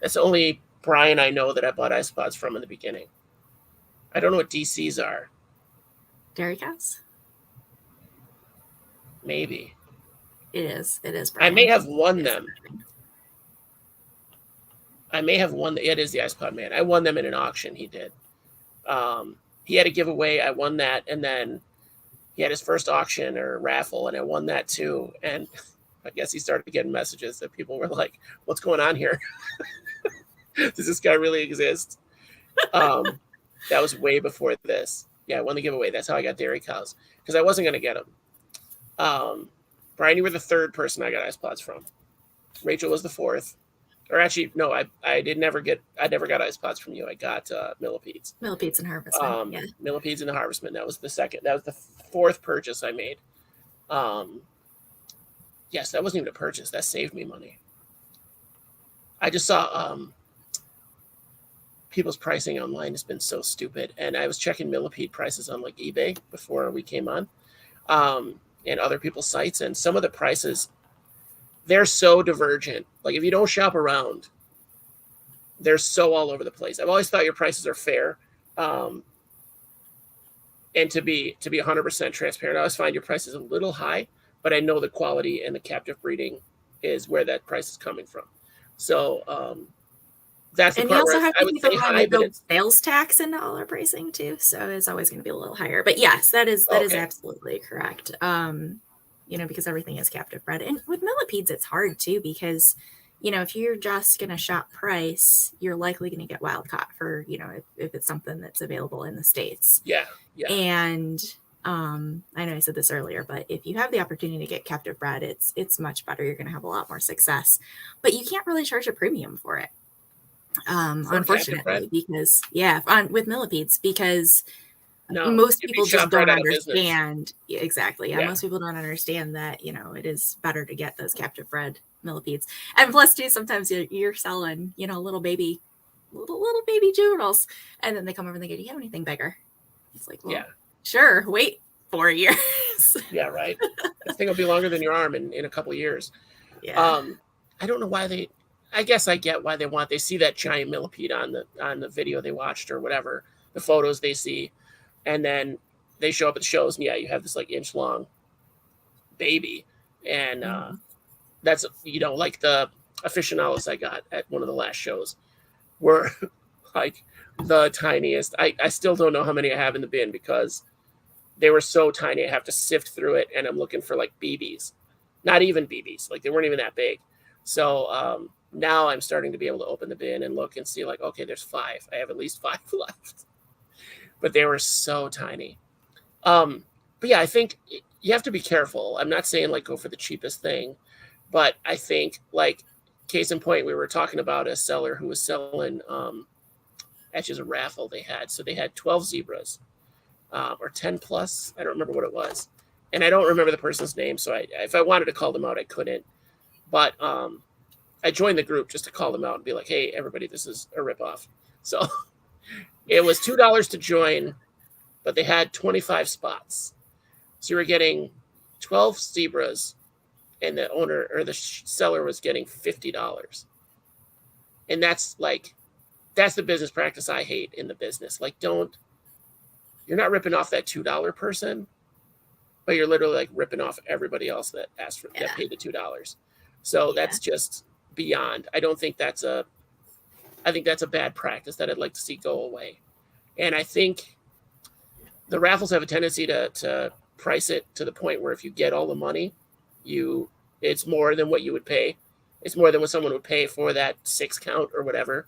That's the only Brian I know that I bought isopods from in the beginning. I don't know what DCs are. Dairy cows? Maybe. It is. Brian. I may have won them. It is the Isopod Man. I won them in an auction he did. He had a giveaway. I won that. And then he had his first auction or raffle, and I won that too. And I guess he started getting messages that people were like, what's going on here? Does this guy really exist? That was way before this. Yeah, I won the giveaway. That's how I got dairy cows, because I wasn't going to get them. Brian, you were the third person I got isopods from. Rachel was the fourth. Or actually, no, I never got isopods from you. I got millipedes. Millipedes and harvestmen. Millipedes and the harvestmen. That was the second. That was the fourth purchase I made. Yes, that wasn't even a purchase. That saved me money. I just saw people's pricing online has been so stupid, and I was checking millipede prices on like eBay before we came on, and other people's sites, and some of the prices, they're so divergent. Like if you don't shop around, they're so all over the place. I've always thought your prices are fair, and to be 100% transparent, I always find your prices a little high, but I know the quality and the captive breeding is where that price is coming from. So that's the part where I would say high, but it's sales tax into all our pricing too. So it's always going to be a little higher. But yes, that is absolutely correct. Because everything is captive bred. And with millipedes, it's hard too, because, if you're just going to shop price, you're likely going to get wild caught for, if it's something that's available in the States. Yeah. And I know I said this earlier, but if you have the opportunity to get captive bred, it's much better. You're going to have a lot more success, but you can't really charge a premium for it. Unfortunately, because with millipedes, because most people just don't understand. Exactly. Yeah. Most people don't understand that, it is better to get those captive bred millipedes. And plus too, sometimes you're selling, little baby juveniles, and then they come over and they go, do you have anything bigger? It's like, well, sure. Wait 4 years. Yeah. Right. This thing will be longer than your arm in a couple of years. Yeah. I don't know why I guess I get why they see that giant millipede on the video they watched or whatever, the photos they see. And then they show up at shows, and you have this like inch long baby. And that's, like the aficionados I got at one of the last shows were like the tiniest. I still don't know how many I have in the bin because they were so tiny. I have to sift through it, and I'm looking for like BBs, not even BBs. Like they weren't even that big. So now I'm starting to be able to open the bin and look and see like, okay, there's 5. I have at least 5 left. But they were so tiny. But yeah, I think you have to be careful. I'm not saying like go for the cheapest thing, but I think like case in point, we were talking about a seller who was selling actually a raffle they had. So they had 12 zebras or 10 plus. I don't remember what it was. And I don't remember the person's name. So if I wanted to call them out, I couldn't. But I joined the group just to call them out and be like, hey, everybody, this is a ripoff. So it was $2 to join, but they had 25 spots. So you were getting 12 zebras, and the owner or the seller was getting $50. And that's the business practice I hate in the business. Like, you're not ripping off that $2 person, but you're literally like ripping off everybody else that asked for that paid the $2. So that's just beyond. I think that's a bad practice that I'd like to see go away. And I think the raffles have a tendency to price it to the point where if you get all the money, it's more than what you would pay. It's more than what someone would pay for that 6 count or whatever.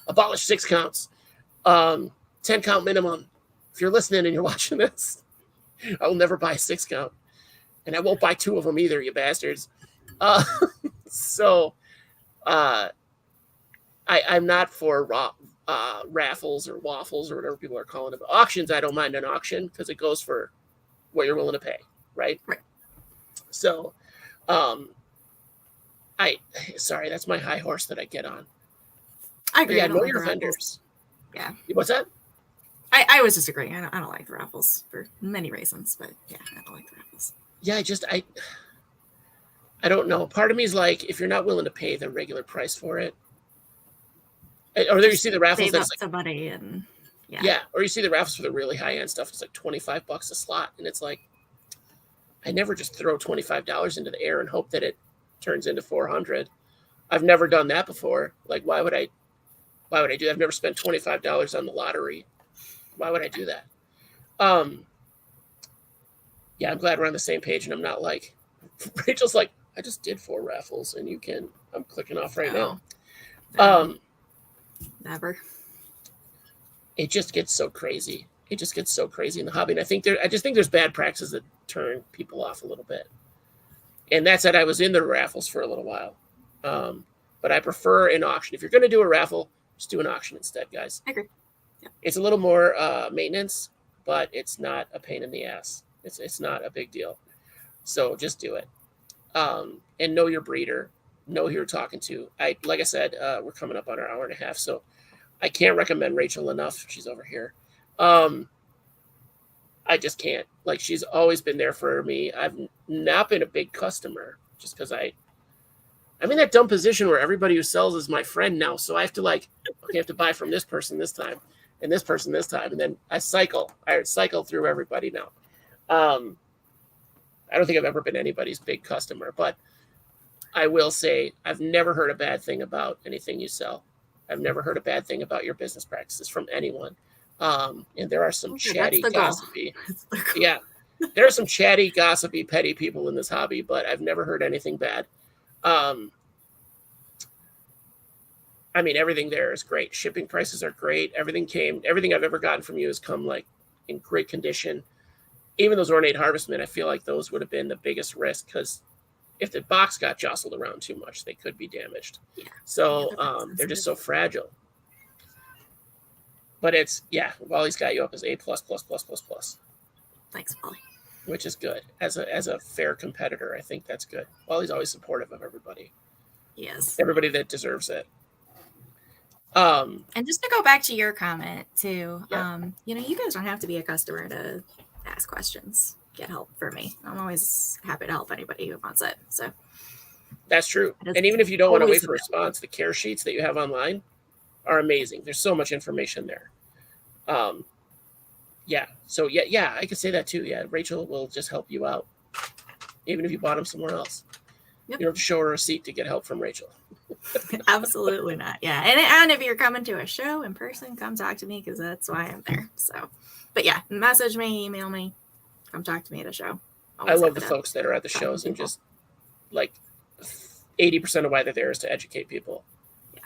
Abolish 6 counts. 10 count minimum. If you're listening and you're watching this, I will never buy a 6 count. And I won't buy 2 of them either, you bastards. I'm not for raffles or waffles or whatever people are calling them. Auctions, I don't mind an auction because it goes for what you're willing to pay, right? Right. So, sorry, that's my high horse that I get on. I agree. Yeah, know your vendors. Yeah. What's that? I was just agreeing. I don't like the raffles for many reasons, but yeah, I don't like the raffles. Yeah, I don't know. Part of me is like, if you're not willing to pay the regular price for it, or there you see the raffles that's like somebody and or you see the raffles for the really high end stuff. It's like $25 a slot, and it's like, I never just throw $25 into the air and hope that it turns into $400. I've never done that before. Like, why would I do that? I've never spent $25 on the lottery. Why would I do that? Yeah, I'm glad we're on the same page, and I'm not like Rachel's like, I just did 4 raffles, and I'm clicking off right now. Never. It just gets so crazy. It just gets so crazy in the hobby. And I just think there's bad practices that turn people off a little bit. And that said, I was in the raffles for a little while. But I prefer an auction. If you're going to do a raffle, just do an auction instead, guys. I agree. Yeah. It's a little more maintenance, but it's not a pain in the ass. It's not a big deal. So just do it. And know your breeder. Know who you're talking to. Like I said, we're coming up on our hour and a half, so I can't recommend Rachel enough. She's over here. I just can't. Like, she's always been there for me. I've not been a big customer just because I'm in that dumb position where everybody who sells is my friend now. So I have to I have to buy from this person this time and this person this time. And then I cycle through everybody now. I don't think I've ever been anybody's big customer, but I will say I've never heard a bad thing about anything you sell. I've never heard a bad thing about your business practices from anyone. And there are some chatty, gossipy. Yeah, there are some chatty, gossipy, petty people in this hobby, but I've never heard anything bad. I mean, everything there is great. Shipping prices are great. Everything I've ever gotten from you has come like in great condition. Even those ornate harvestmen, I feel like those would have been the biggest risk because if the box got jostled around too much, they could be damaged. Yeah. So they're just so fragile. But Wally's got you up as A+++++. Thanks, Wally. Which is good. As a fair competitor, I think that's good. Wally's always supportive of everybody. Yes. Everybody that deserves it. And just to go back to your comment too, yeah. You guys don't have to be a customer to ask questions, get help for me. I'm always happy to help anybody who wants it. So that's true. And even if you don't want to wait for a response, the care sheets that you have online are amazing. There's so much information there. So I could say that too. Yeah, Rachel will just help you out, even if you bought them somewhere else. Yep. You don't have to show her a receipt to get help from Rachel. Absolutely not. Yeah, and if you're coming to a show in person, come talk to me because that's why I'm there. So, but yeah, message me, email me, come talk to me at a show. I love the folks that are at the shows and just like 80% of why they're there is to educate people. Yeah.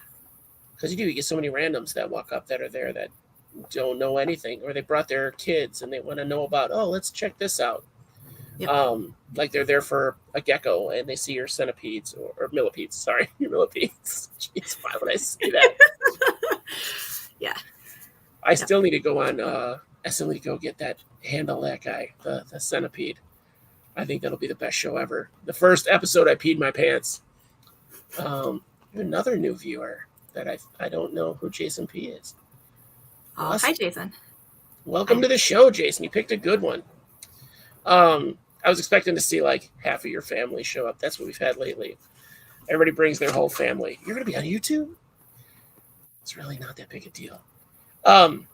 Because you get so many randoms that walk up that are there that don't know anything, or they brought their kids and they want to know about, oh, let's check this out. Yep. Like they're there for a gecko and they see your centipedes or millipedes. Sorry, your millipedes. Jeez, why would I say that? Yeah. I still need to go on. I still need to go get that handle that guy, the centipede. I think that'll be the best show ever. The first episode, I peed my pants. Another new viewer that I don't know who Jason P is. Oh, awesome. Hi, Jason. Welcome to the show, Jason. You picked a good one. I was expecting to see like half of your family show up. That's what we've had lately. Everybody brings their whole family. You're going to be on YouTube? It's really not that big a deal. But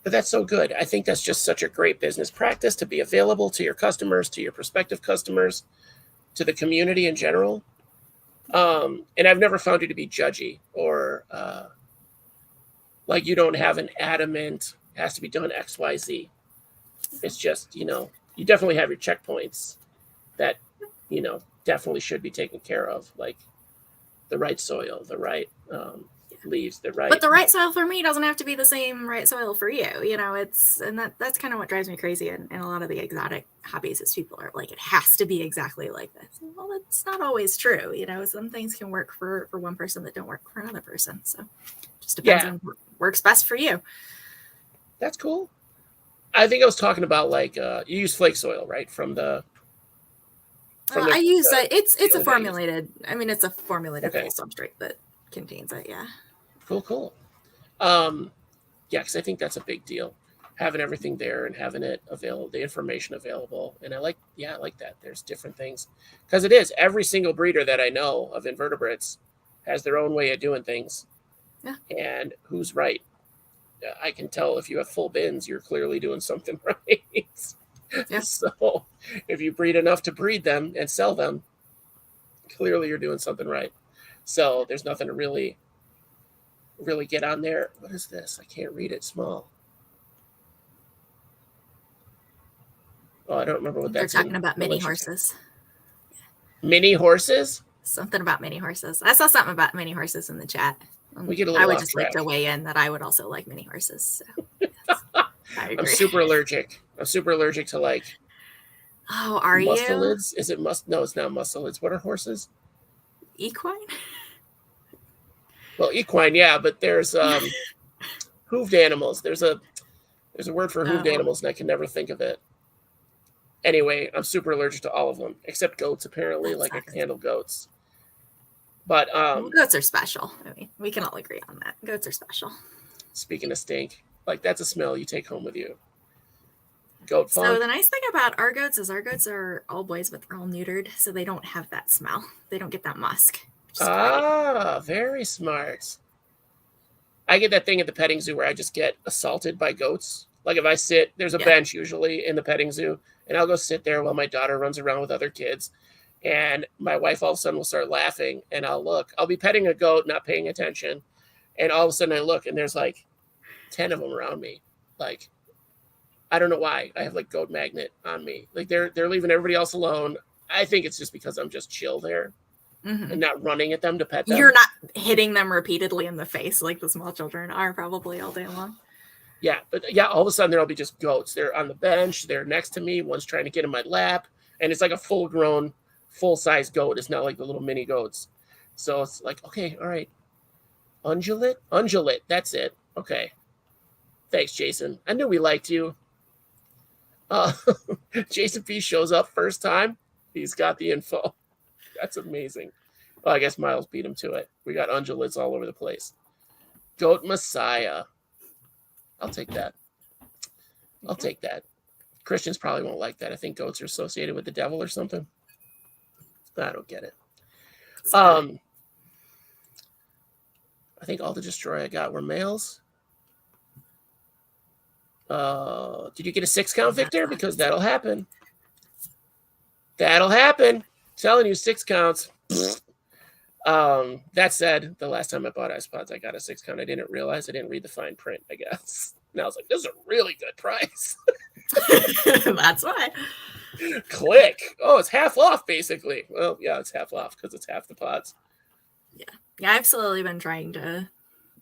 that's so good. I think that's just such a great business practice to be available to your customers, to your prospective customers, to the community in general. And I've never found you to be judgy or like you don't have an adamant, has to be done X, Y, Z. It's just, you definitely have your checkpoints that, definitely should be taken care of, like the right soil, the right leaves, the right. But the right soil for me doesn't have to be the same right soil for you. That's kind of what drives me crazy in a lot of the exotic hobbies is people are like, it has to be exactly like this. Well, it's not always true. Some things can work for one person that don't work for another person. So it just depends on what works best for you. That's cool. I think I was talking about like you use flake soil, right? I use it's a formulated. I mean, it's a formulated full substrate that contains it. Yeah. Cool. Because I think that's a big deal, having everything there and having it available, the information available. And I like that. There's different things because it is every single breeder that I know of invertebrates has their own way of doing things. Yeah. And who's right? I can tell if you have full bins, you're clearly doing something right. Yeah. So if you breed enough to breed them and sell them, clearly you're doing something right. So there's nothing to really get on there. What is this? I can't read it small. Oh, I don't remember what that's. They're talking about mini horses. Mini horses? Something about mini horses. I saw something about mini horses in the chat. We get a little I would just like to weigh in that I would also like mini horses. So, yes, I agree. I'm super allergic. To like. Oh, are mustelids? Is it No, it's not mustelids. What are horses? Equine. Well, equine, yeah, but there's hooved animals. There's a word for hooved animals, and I can never think of it. Anyway, I'm super allergic to all of them except goats. Apparently, I can handle goats. But goats are special. I mean, we can all agree on that. Goats are special. Speaking of stink, that's a smell you take home with you. Goat funk. So the nice thing about our goats is our goats are all boys, but they're all neutered, so they don't have that smell. They don't get that musk. Very smart. I get that thing at the petting zoo where I just get assaulted by goats. Like if I sit, there's a bench usually in the petting zoo, and I'll go sit there while my daughter runs around with other kids. And my wife all of a sudden will start laughing, and I'll be petting a goat, not paying attention. And all of a sudden I look, and there's like 10 of them around me. Like, I don't know why. I have like goat magnet on me. Like they're leaving everybody else alone. I think it's just because I'm just chill there and not running at them to pet them. You're not hitting them repeatedly in the face like the small children are probably all day long. Yeah, but all of a sudden there'll be just goats. They're on the bench. They're next to me. One's trying to get in my lap. And it's like a full-grown, full-size goat. It's not like the little mini goats. So it's like, okay, all right. Undulate. That's it. Okay. Thanks, Jason. I knew we liked you. Jason P shows up first time. He's got the info. That's amazing. Well, I guess Miles beat him to it. We got undulates all over the place. Goat Messiah. I'll take that. Christians probably won't like that. I think goats are associated with the devil or something. I don't get it. I think all the destroy I got were males. Did you get a 6 count, Victor? Because that'll happen. Telling you 6 counts. That said, the last time I bought isopods, I got a 6 count. I didn't realize. I didn't read the fine print, I guess. And I was like, this is a really good price. That's why. Click. Oh, it's half off, basically. Well, yeah, it's half off because it's half the pods. Yeah, I've slowly been trying to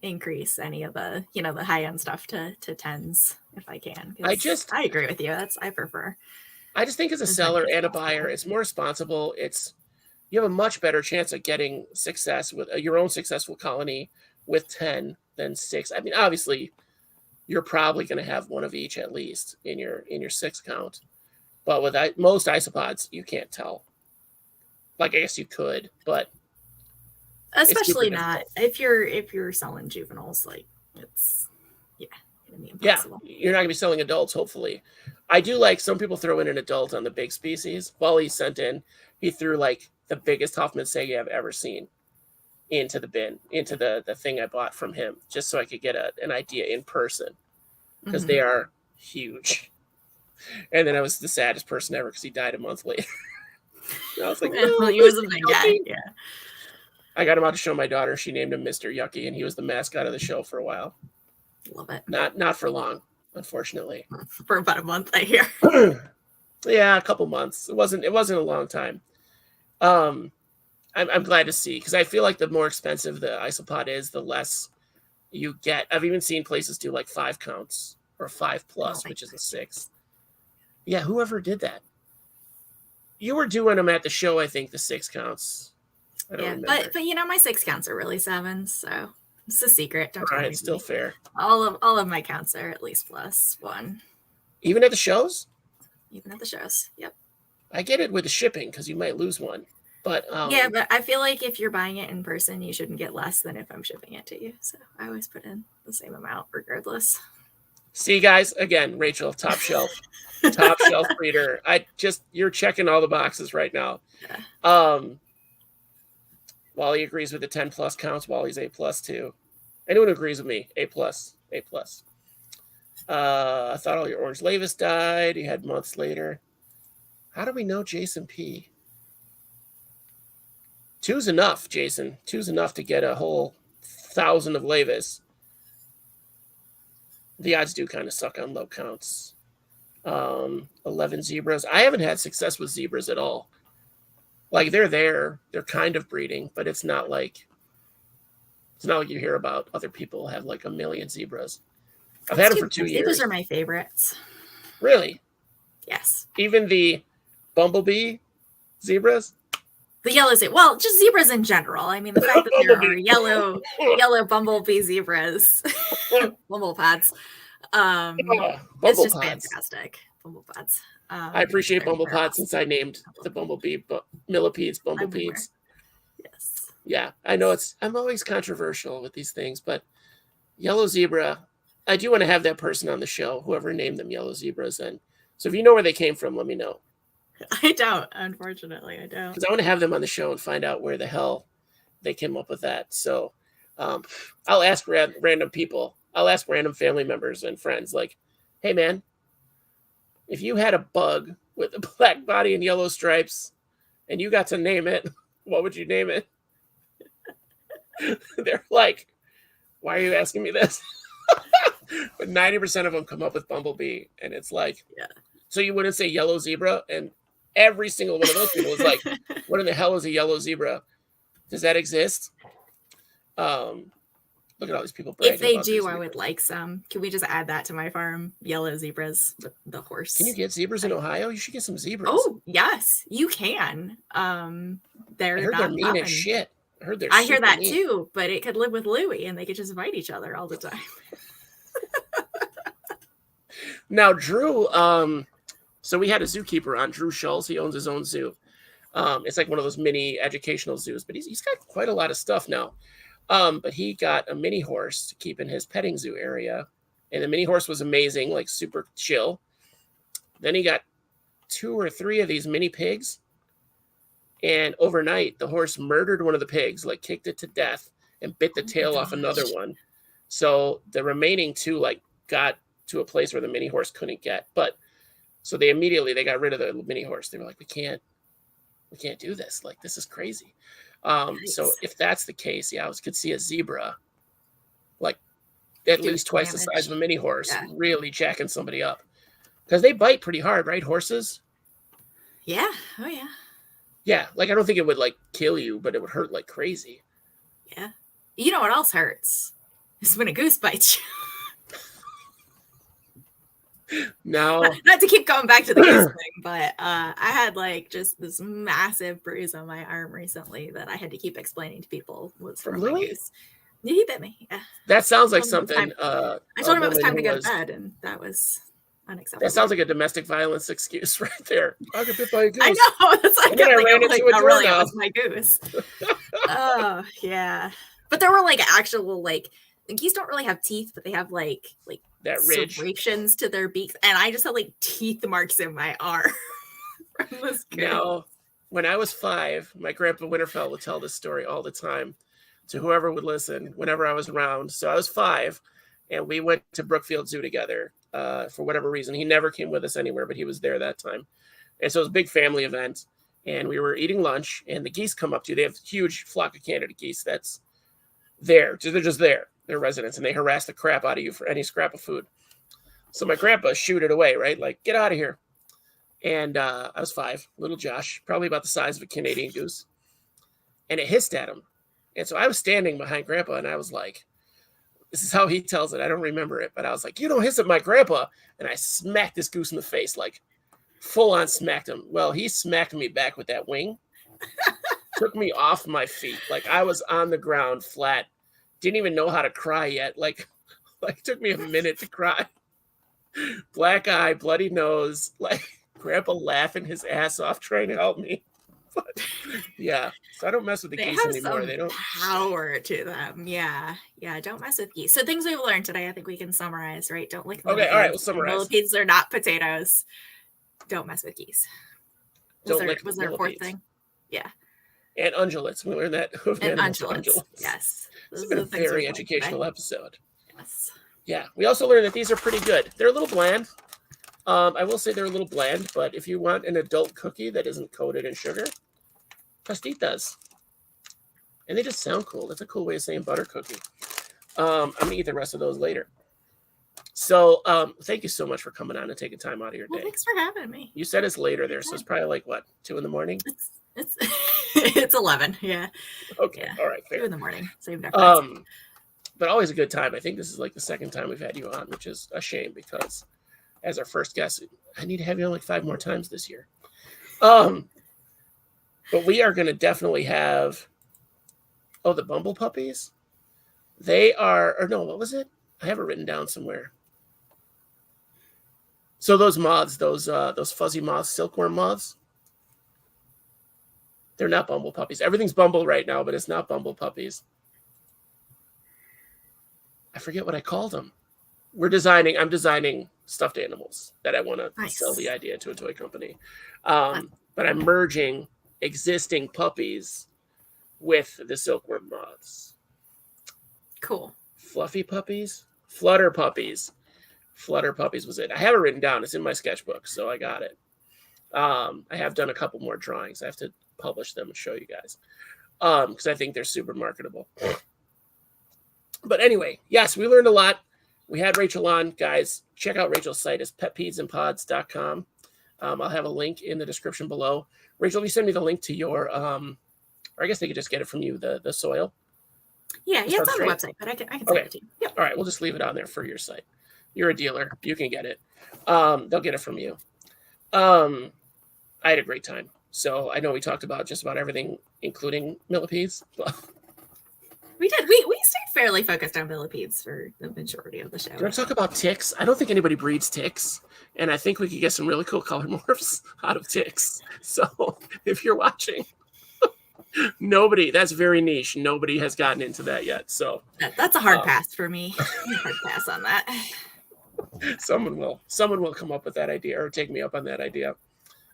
increase any of the, the high-end stuff to 10s if I can. I agree with you. I prefer. I just think as a seller and a buyer, it's more responsible. You have a much better chance of getting success with your own successful colony with 10 than 6. I mean, obviously, you're probably going to have one of each at least in your 6 count. But with most isopods, you can't tell. Like, I guess you could, but especially not if you're selling juveniles. Like, it's gonna be impossible. Yeah, you're not gonna be selling adults. Hopefully, I do like some people throw in an adult on the big species. Wally sent in, he threw like the biggest Hoffman Segi I've ever seen into the bin, into the thing I bought from him, just so I could get an idea in person, because they are huge. And then I was the saddest person ever because he died a month later. I was like, no, he was a big guy. Yeah. I got him out to show my daughter. She named him Mr. Yucky, and he was the mascot of the show for a while. Love it. Not for long, unfortunately. For about a month, I hear. Yeah, a couple months. It wasn't a long time. I'm glad to see, because I feel like the more expensive the isopod is, the less you get. I've even seen places do like 5 counts or 5+, which is a 6. Yeah, whoever did that. You were doing them at the show, I think, the 6 counts. I don't remember. But my 6 counts are really 7, so it's a secret. Don't All right, it's still fair. All of my counts are at least +1. Even at the shows? Even at the shows, yep. I get it with the shipping because you might lose one. But yeah, but I feel like if you're buying it in person, you shouldn't get less than if I'm shipping it to you. So I always put in the same amount regardless. See, guys, again, Rachel, top shelf. Top shelf breeder. You're checking all the boxes right now. Yeah. Wally agrees with the 10+ counts. Wally's A+ too. Anyone who agrees with me, A+. I thought all your orange lavis died. You had months later. How do we know Jason P? 2's enough, Jason. 2's enough to get a whole 1,000 of lavis. The odds do kind of suck on low counts. 11 zebras. I haven't had success with zebras at all. Like, they're kind of breeding, but it's not like you hear about other people have like 1 million zebras. I've had them for 2 years. Zebras are my favorites. Really? Yes. Even the bumblebee zebras? The yellow zebra. Well, just zebras in general. I mean, the fact that there are yellow bumblebee zebras, bumblepods, it's just fantastic. Bumblepods. I appreciate bumblepods since I named the bumblebee millipedes bumblepedes. Yes. Yeah, I know I'm always controversial with these things, but yellow zebra, I do want to have that person on the show, whoever named them yellow zebras. And so if you know where they came from, let me know. I don't, unfortunately, I don't. Because I want to have them on the show and find out where the hell they came up with that. So I'll ask random people. I'll ask random family members and friends, like, hey, man, if you had a bug with a black body and yellow stripes and you got to name it, what would you name it? They're like, why are you asking me this? But 90% of them come up with bumblebee. And it's like, yeah. So you wouldn't say yellow zebra? And every single one of those people is like, what in the hell is a yellow zebra? Does that exist? Look at all these people. If they do, I would like some. Can we just add that to my farm? Yellow zebras, the horse. Can you get zebras in Ohio? You should get some zebras. Oh, yes, you can. They're mean as shit. I hear that mean too, but it could live with Louie and they could just fight each other all the time. Now, Drew, so we had a zookeeper on, Drew Schultz. He owns his own zoo. It's like one of those mini educational zoos, but he's got quite a lot of stuff now. But he got a mini horse to keep in his petting zoo area. And the mini horse was amazing, like super chill. Then he got 2 or 3 of these mini pigs. And overnight, the horse murdered one of the pigs, like kicked it to death and bit the tail off another one. So the remaining 2 like got to a place where the mini horse couldn't get. But so they got rid of the mini horse. They were like, we can't do this. Like, this is crazy. Nice. So if that's the case, yeah, I could see a zebra, like at least twice the size of a mini horse, really jacking somebody up, because they bite pretty hard, right? Horses. Yeah. Oh yeah. Yeah, like I don't think it would like kill you, but it would hurt like crazy. Yeah. You know what else hurts? Is when a goose bites you. No. Not to keep going back to the goose thing, but I had like just this massive bruise on my arm recently that I had to keep explaining to people was from my goose. Yeah, he bit me. Yeah. That sounds like something. I told him it was time to go to bed, and that was unacceptable. That sounds like a domestic violence excuse right there. I got bit by a goose. I know. That's like, I ran into a doorknob. Really, it was my goose. Oh yeah, but there were like actual like geese don't really have teeth, but they have like that ridge serrations to their beaks, and I just had like teeth marks in my arm from this goose. Now, when I was 5, my grandpa Winterfeld would tell this story all the time to whoever would listen whenever I was around. So I was 5, and we went to Brookfield Zoo together for whatever reason. He never came with us anywhere, but he was there that time. And so it was a big family event, and we were eating lunch, and the geese come up to you. They have a huge flock of Canada geese that's there. They're just there. They're residents, and they harass the crap out of you for any scrap of food. So my grandpa shooed it away, right? Like, get out of here. And I was 5, little Josh, probably about the size of a Canadian goose. And it hissed at him. And so I was standing behind grandpa, and I was like, this is how he tells it. I don't remember it, but I was like, you don't hiss at my grandpa. And I smacked this goose in the face, like full on smacked him. Well, he smacked me back with that wing, took me off my feet. Like I was on the ground flat. Didn't even know how to cry yet. Like it took me a minute to cry. Black eye, bloody nose, like grandpa laughing his ass off trying to help me. But yeah, so I don't mess with the geese anymore. They don't power to them. Yeah, don't mess with geese. So things we've learned today, I think we can summarize, right? Don't lick millipedes. Okay, all right, we'll summarize. Millipedes are not potatoes. Don't mess with geese. Was there a fourth thing? Yeah. And ungulates. We learned that. And ungulates. Yes. This has been a very educational episode. Yes. Yeah. We also learned that these are pretty good. They're a little bland. I will say they're a little bland, but if you want an adult cookie that isn't coated in sugar, pastitas. And they just sound cool. That's a cool way of saying butter cookie. I'm going to eat the rest of those later. So thank you so much for coming on and taking time out of your day. Well, thanks for having me. You said it's later there, so it's probably like, what, 2 in the morning? It's 11, yeah. Okay, yeah. All right, fair. 2 in the morning. Same but always a good time. I think this is like the second time we've had you on, which is a shame because as our first guest, I need to have you on like 5 more times this year. But we are going to definitely have, the Bumble puppies. They are, or no, what was it? I have it written down somewhere. So those moths, those fuzzy moths, silkworm moths, they're not Bumble puppies. Everything's Bumble right now, but it's not Bumble puppies. I forget what I called them. I'm designing stuffed animals that I want to sell the idea to a toy company. But I'm merging existing puppies with the silkworm moths. Cool. Fluffy puppies? Flutter puppies. Flutter puppies was it. I have it written down. It's in my sketchbook, so I got it. I have done a couple more drawings. I have to publish them and show you guys because I think they're super marketable. But anyway, yes, we learned a lot. We had Rachel on. Guys, check out Rachel's site. It's PetPedesAndPods.com. I'll have a link in the description below. Rachel, you send me the link to your, or I guess they could just get it from you, the soil. Yeah, it's on the website, but I can send it to you. Yep. All right, we'll just leave it on there for your site. You're a dealer. You can get it. They'll get it from you. I had a great time. So I know we talked about just about everything, including millipedes. We did. We stayed fairly focused on millipedes for the majority of the show. Do you want to talk about ticks? I don't think anybody breeds ticks. And I think we could get some really cool color morphs out of ticks. So if you're watching, that's very niche. Nobody has gotten into that yet. So that's a hard pass for me. Hard pass on that. Someone will come up with that idea or take me up on that idea.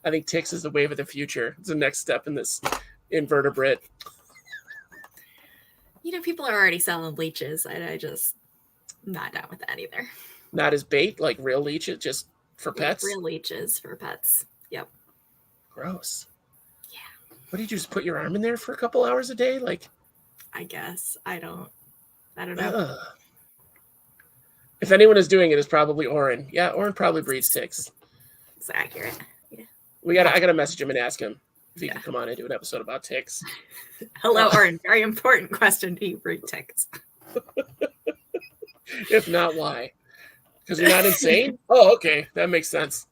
I think ticks is the wave of the future. It's the next step in this invertebrate. People are already selling leeches. I just not down with that either. Not as bait, like real leeches, just for pets? Real leeches for pets. Yep. Gross. Yeah. What did you just put your arm in there for a couple hours a day? Like, I guess. I don't know. If anyone is doing it, it's probably Oren. Yeah, Oren probably breeds ticks. It's accurate. Yeah. I gotta message him and ask him if he can come on and do an episode about ticks. Hello, Oren. Very important question. Do you breed ticks? If not, why? Because you're not insane? Oh, okay. That makes sense.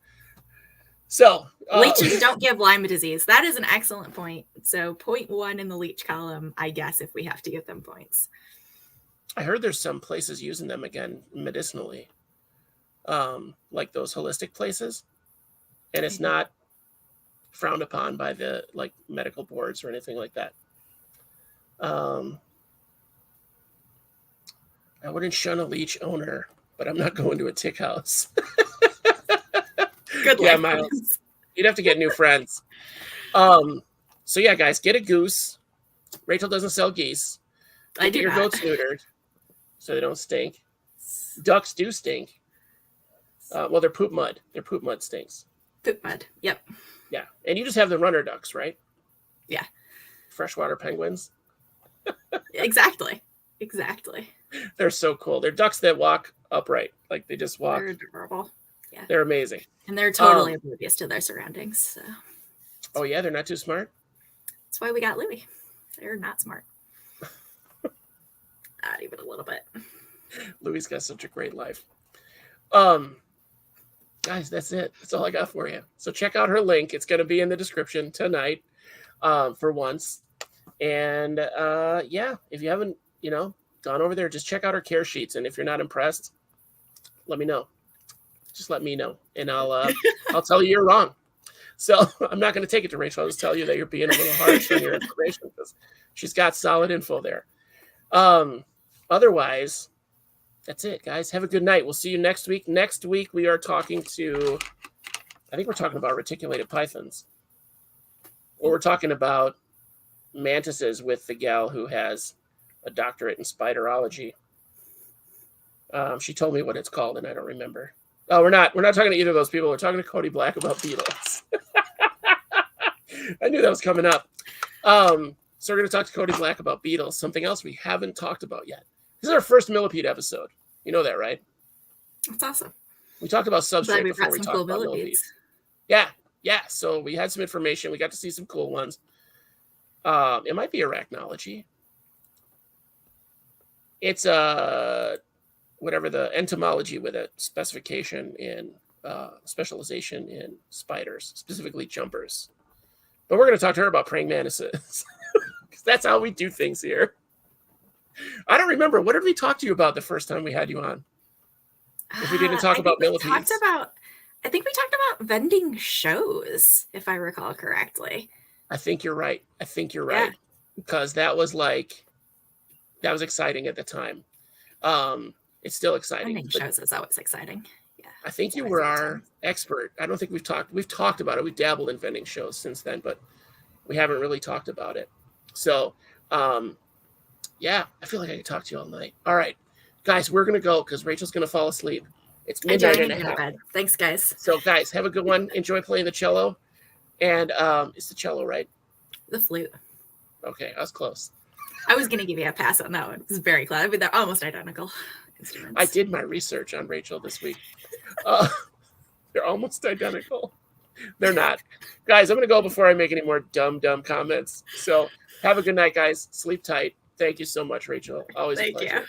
So leeches don't give Lyme disease. That is an excellent point. So 0.1 in the leech column, I guess, if we have to give them points. I heard there's some places using them again medicinally, like those holistic places, and it's not frowned upon by the medical boards or anything like that. I wouldn't shun a leech owner, but I'm not going to a tick house. Good luck. Yeah, Miles. You'd have to get new friends. So yeah, guys, get a goose. Rachel doesn't sell geese. I do get your goats neutered so they don't stink. Ducks do stink. Well, they're poop mud. Their poop mud stinks. Poop mud. Yep. Yeah, and you just have the runner ducks, right? Yeah. Freshwater penguins. Exactly. They're so cool. They're ducks that walk upright, like they just walk. They're adorable. Yeah, they're amazing, and they're totally oblivious to their surroundings. So. Oh yeah, they're not too smart. That's why we got Louie. They're not smart. Not even a little bit. Louie's got such a great life. Guys, that's it. That's all I got for you. So check out her link. It's going to be in the description tonight, for once. And yeah, if you haven't, gone over there, just check out her care sheets. And if you're not impressed, let me know. Just let me know, and I'll tell you you're wrong. So I'm not going to take it to Rachel. I'll just tell you that you're being a little harsh on your information because she's got solid info there. Otherwise, that's it, guys. Have a good night. We'll see you next week. Next week, we are talking I think we're talking about reticulated pythons. Or we're talking about mantises with the gal who has a doctorate in spiderology. She told me what it's called, and I don't remember. Oh, we're not talking to either of those people. We're talking to Cody Black about beetles. I knew that was coming up. So we're going to talk to Cody Black about beetles, something else we haven't talked about yet. This is our first millipede episode. You know that, right? That's awesome. We talked about substrate before we talked cool about millipedes. Yeah. So we had some information. We got to see some cool ones. It might be arachnology. It's whatever the entomology with a specification in specialization in spiders, specifically jumpers. But we're going to talk to her about praying mantises. Because that's how we do things here. I don't remember. What did we talk to you about the first time we had you on? If we didn't talk about millipedes. I think we talked about vending shows, if I recall correctly. I think you're right. Yeah. Because that was exciting at the time. It's still exciting. Vending shows is always exciting. Yeah. I think you were our expert. I don't think we've talked about it. We've dabbled in vending shows since then, but we haven't really talked about it. So, yeah, I feel like I could talk to you all night. All right, guys, we're going to go because Rachel's going to fall asleep. It's midnight and a half. Thanks, guys. So, guys, have a good one. Enjoy playing the cello. And it's the cello, right? The flute. Okay, I was close. I was going to give you a pass on that one. It's very close. I mean, they're almost identical instruments. I did my research on Rachel this week. They're almost identical. They're not. Guys, I'm going to go before I make any more dumb comments. So have a good night, guys. Sleep tight. Thank you so much, Rachel. Always a pleasure. Thank you.